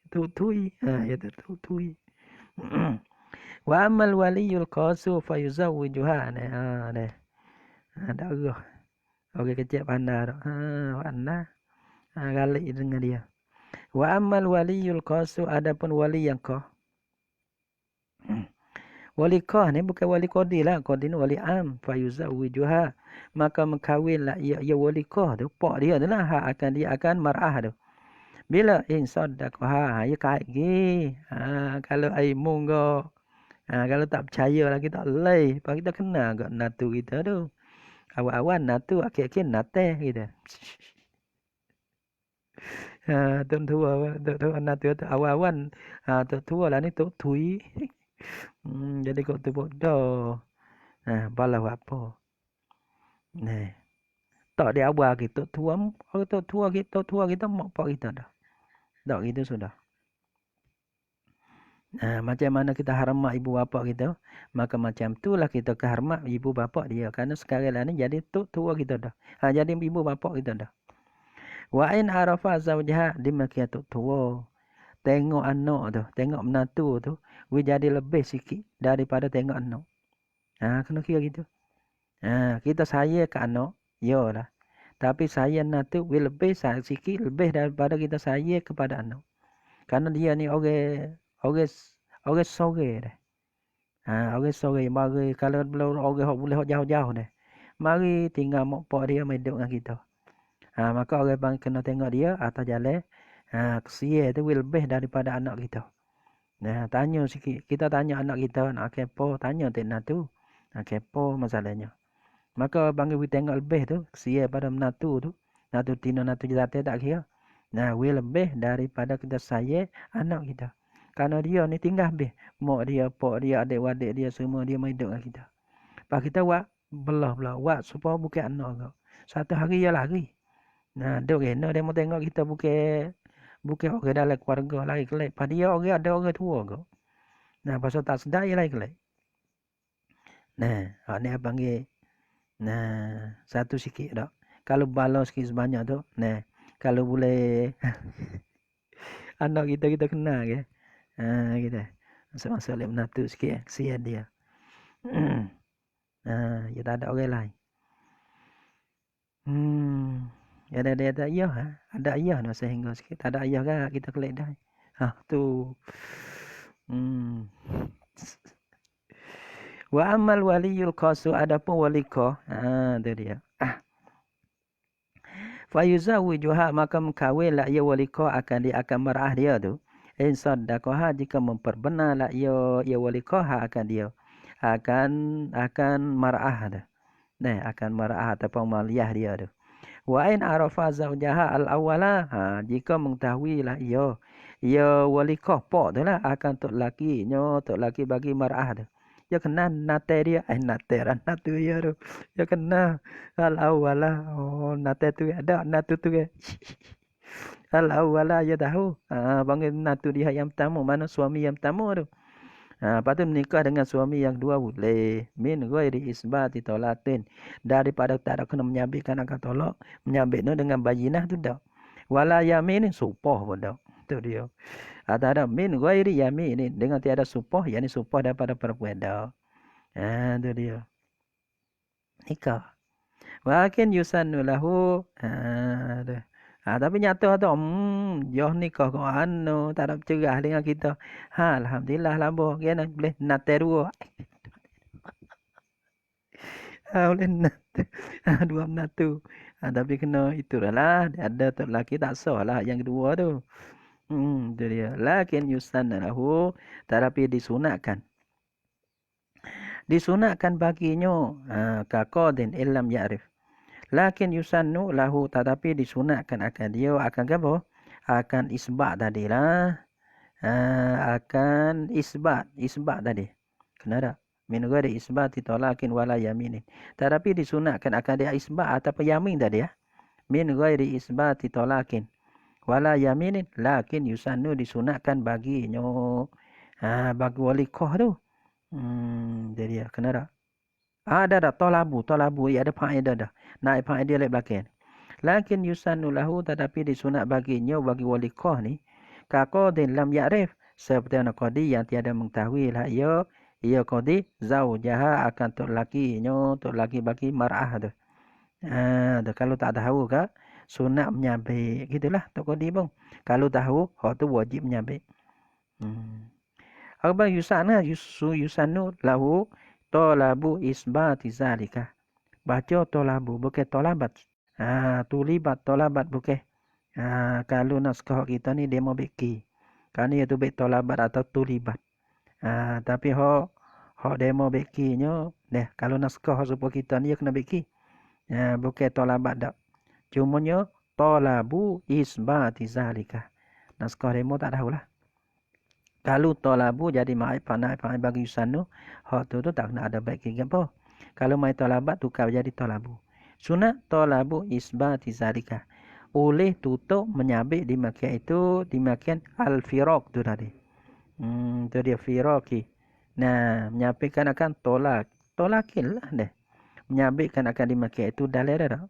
Tutui. Ya tutui. Wa amal waliyul qasu fayuzawwijuha. Nah. Ada Allah. Okey kecil pandai dak. Pandai. Galik dengan dia. Wa amal waliyul qasu, adapun wali yang kah. Wali kah ni bukan wali qadi lah. Qadi ni wali am. Fayuzawwijuha. Maka mengkawinlah ia wali kah tu. Pak dia tu lah. Dia akan mar'ah tu. Bila insadaqaha. Ia kait gi. Kalau ai munggo. Kalau tak percaya lagi tak lay. Pak kita kenal kat natu kita tu. Awal-awal natu, akhir-akhir nate kita. Tua natu tu awal-awal. Tua lah ni tui. Jadi kau tu bodoh. Balah apa. Nah. Tak dia awal kita tua. Kalau tua kita mak pak kita dah. Tak gitu sudah. Macam mana kita hormat ibu bapa kita, maka macam itulah kita hormat ibu bapa dia. Kerana sekarang lah ni jadi tua kita dah. Jadi ibu bapa kita dah. Wa in arafa zawjaha, demikian tua. Tengok anak tu, tengok menantu tu, we jadi lebih sikit daripada tengok anak. Kena kira gitu. Kita sayang ke anak, yalah. Tapi sayang menantu, we lebih sikit lebih daripada kita sayang kepada anak. Kerana dia ni orang sore dah. Orang sore mari kalau belum orang boleh jauh-jauh dah. Mari tinggal mak pak dia mai duduk dengan kita. Maka orang bang kena tengok dia atas jalan. Kesia tu lebih daripada anak kita. Tanya sikit. Kita tanya anak kita nak kepo, tanya tak tu. Kepo masalahnya. Maka bang we tengok lebih tu, kesia pada menatu tu. Natu tina natu jatah tak kira. We lebih daripada kita sayang anak kita. Kerana dia ni tinggal habis. Mak dia, pak dia, adik-adik dia semua dia mai duduk dengan kita. Lepas kita buat belah. Buat supaya bukan anak kau. Satu hari dia lari. Duk kena dia mau tengok kita bukan orang dalam keluarga lari kelak. Lepas dia ada orang tua kau. Pasal tak sedar dia lari kelak. Hak ni panggil. Satu sikit dak. Kalau balas sikit sebanyak tu. Kalau boleh anak kita kenal ke. Kita masuk lep menatu sikit kesian dia. Dia tak ada orang lain. Ada ayah. Ada ayah nak sehingga sikit. Tak ada ayah kan kita kelek dah. Tu. Wa amal waliyul qasu, adapun walikah. Tu dia. Fayuzawijuha maka mengkawinlah ia walikah akan mar'ah dia tu. In saddaqaha jika memperbenarlah ia walikah akan dia. Akan mar'ah tu. Nah, akan mar'ah ataupun maliyah dia tu. Wa in arafa zawjaha al-awwala. Jika mengetahuilah ia walikah pak tu lah akan tok laki bagi mar'ah tu. Dia kena nate dia, nate tu dia tu. Dia kena al-awwala. Oh, nate tu ada, natu tu ke. Al-awwala dia tahu. Panggil natu dia yang pertama, mana suami yang pertama tu. Lepas tu menikah dengan suami yang dua boleh. Min ghairi isbati tolatin. Daripada tak ada kena menyabitkan akan tolak. Menyabit tu dengan bayinah tu tak. Wala yamin supah pun tak. Tu dia. Tak ada min ghairi yamin. Dengan tiada supah. Yang ni supah daripada perempuan tak. Tu dia. Nikah. Wakin yusannu lahu. Tapi nyata tu, joh nikah kau tak ada bercerah dengan kita. Alhamdulillah lah boh. Kena boleh nate dua. Boleh nate. Dua menatu. Tapi kena itulah lah. Ada tu lelaki tak sah lah yang kedua tu. Itu dia. Lakin yusannu lahu. Tapi disunatkan. Disunatkan baginya. Kaqadin illam ya'rif. Lakin yusannu lahu tetapi disunatkan akan dia akan apa? Akan isbat tadilah. Akan isbat tadi. Kena tak? Min ghairi isbat tolakin wala yaminin. Tetapi disunatkan akan dia isbat ataupun yamin tadi ya. Min ghairi isbat tolakin wala yaminin lakin yusannu disunatkan baginya. Bagi walikah tu. Jadi ya, kena tak? Ada tolabu ia ada faedah dah. Naik faedah lek belakang. Lakin yusannu lahu tetapi disunat baginya bagi walikah ni kaqadin lam ya'rif seperti anak qadi yang tiada mengetahui lah ia qadi zaujaha akan tok laki bagi mar'ah tu. Kalau tak tahu ke sunat menyabit gitulah tok qadi bang. Kalau tahu hak tu wajib menyabit. Apa yusannu lahu tolabu isbati zalika. Baca tolabu bukan tolabat. Tulibat tolabat bukan. Kalau naskah kita ni dia mau beki. Kan ia tu bet tolabat atau tulibat. Tapi hak demo bekinya deh kalau naskah supaya kita ni kena beki. Bukan tolabat dak. Cumanya tolabu isbati zalika. Naskah demo tak tahulah. Kalau tolabu jadi mai panai bagi yusannu, hak tu tak kena ada baik ke apa. Kalau mai tolabat tukar jadi tolabu. Sunat tolabu isbati zalika. Oleh tutup menyabit di makian itu di makian al-firaq tu tadi. Tu dia firaqi. Nah, menyabitkan akan tolakin lah deh. Menyabitkan akan di makian itu dalil dah.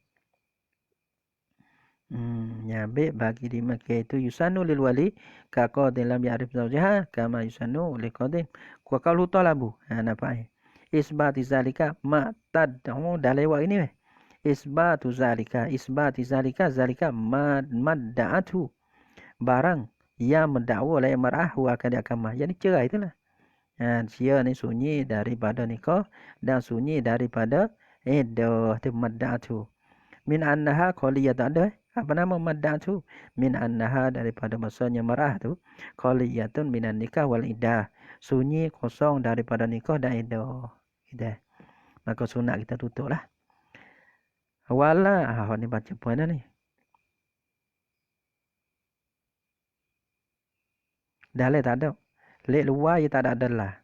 Nyabit bagi di Makkah itu yusannu lil wali ka qadin lam ya'rif zawjaha kama yusannu li qadin wa qalu talabu. Nampak isbat zalika ma tad'u dalil ini weh. Isbatu zalika zalika madda'atu barang yang mendakwa oleh mar'ahu akan diakamah. Yang cerai itulah. Dia ni sunyi daripada nikah dan sunyi daripada iddah tu madda'atu. Min annaha qaliyah tak ada. Apa nama maddah tu? Min annaha daripada masanya marah tu. Qaliyatun minan nikah wal iddah. Sunyi kosong daripada nikah dan iddah. Maka sunat kita tutup lah. Wala. Ni baca poin dah ni. Dalil tak ada. Lek luar ia tak ada adalah.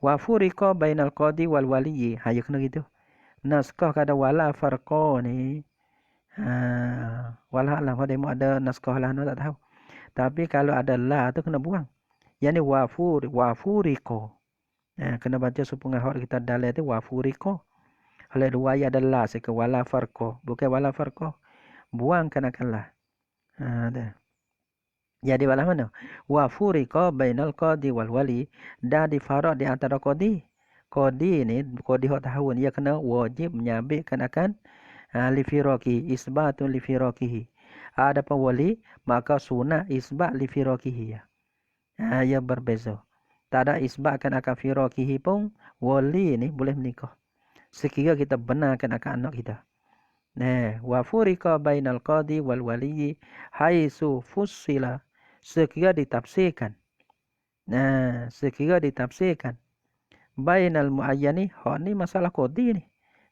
Wa furiqa bainal qadi wal waliyi. Ya kena gitu. Naskah kada wala farqa ni. Walau alam dia mau ada naskah lah tak tahu. Tapi kalau ada la tu kena buang. Yang ni wafuriqo. Kena baca supaya hak kita dalil tu wafuriqo. Oleh dua ada la seke wala farqo. Bukan wala farqo. Buang kenakanlah. Jadi wala mana? Wafuriqo bainal qadi wal wali. Dah difaraq di antara qadi. Qadi ni qadi hak tahu ni dia kena wajib menyabitkan akan li firaqi isbatun li firaqihi. Adapun wali maka sunat isbat li firaqihi. Ya berbeza. Tak ada isbatkan akan firaqihi pun wali ni boleh menikah. Sekira kita benarkan akan anak kita. Nah, wa furiqa bainal qadi wal wali haitsu fussila, sekira ditafsirkan. Nah, sekira ditafsirkan bainal muayyani, hak ni masalah qadi ni.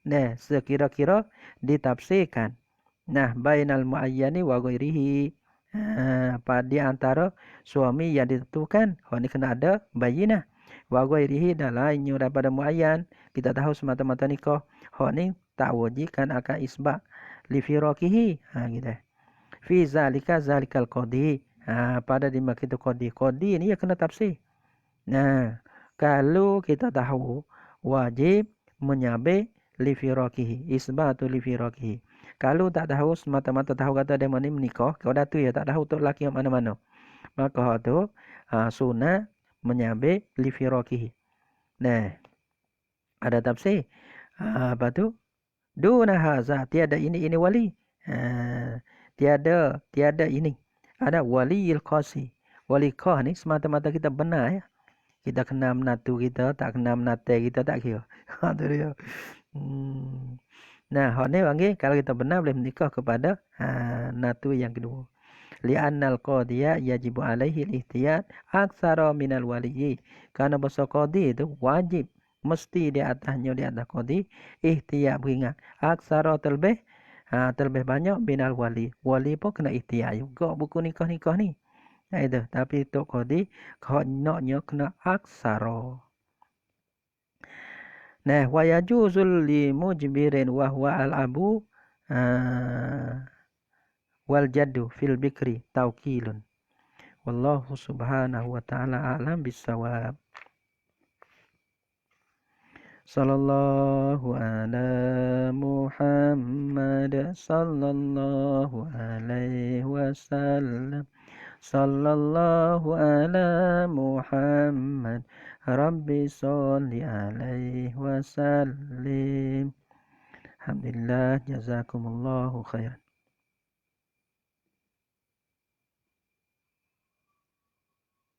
Nah, sekira-kira ditafsirkan. Nah, bainal muayyani wa ghairihi, di antara suami yang ditentukan, hak ni kena ada bayinah. Wa ghairihi dan lainnya daripada muayyan, kita tahu semata-mata nikah, hak ni tak wajibkan akan isbat li firaqihi. Gitu. Fi zalikal qadi. Pada di mak itu qadi. Qadi ni ya kena tafsir. Nah, kalau kita tahu wajib menyabit li firaqihi, isbatu li firaqihi. Kalau tak tahu semata-mata tahu kata dia ni menikah, kau dah tu ya tak tahu untuk lelaki yang mana-mana. Maka tu sunat menyabit li firaqihi. Nah, ada tafsir. Apa tu? Duna haza, tiada ini wali. Tiada ini. Ada waliyil qasi. Wali qah ni semata-mata kita benar ya. Kita kena menatu kita, tak kena menate kita, tak kira. Tu dia. Nah, hak ni panggil kalau kita benar boleh menikah kepada natu yang kedua. Li'annal qadiya yajibu alaihi al-ihtiyat aktsara minal waliyyi. Karena bahasa qadi itu wajib mesti di atasnya, di atas qadi ihtiyat, beringat aksara terlebih banyak minal wali. Wali pun kena ihtiyat juga buku nikah ni. Itu, tapi untuk qadi naknya kena aksara. Nah, wa yajuzul li mujbirin wa huwa al-abu wal jaddu fil bikri tawkilun. Wallahu subhanahu wa ta'ala a'lam bissawab. Sallallahu ala Muhammad sallallahu alaihi wasallam. Sallallahu ala Muhammad Rabbi sholli alaihi wasallim. Alhamdulillah, jazakumullahu khairan.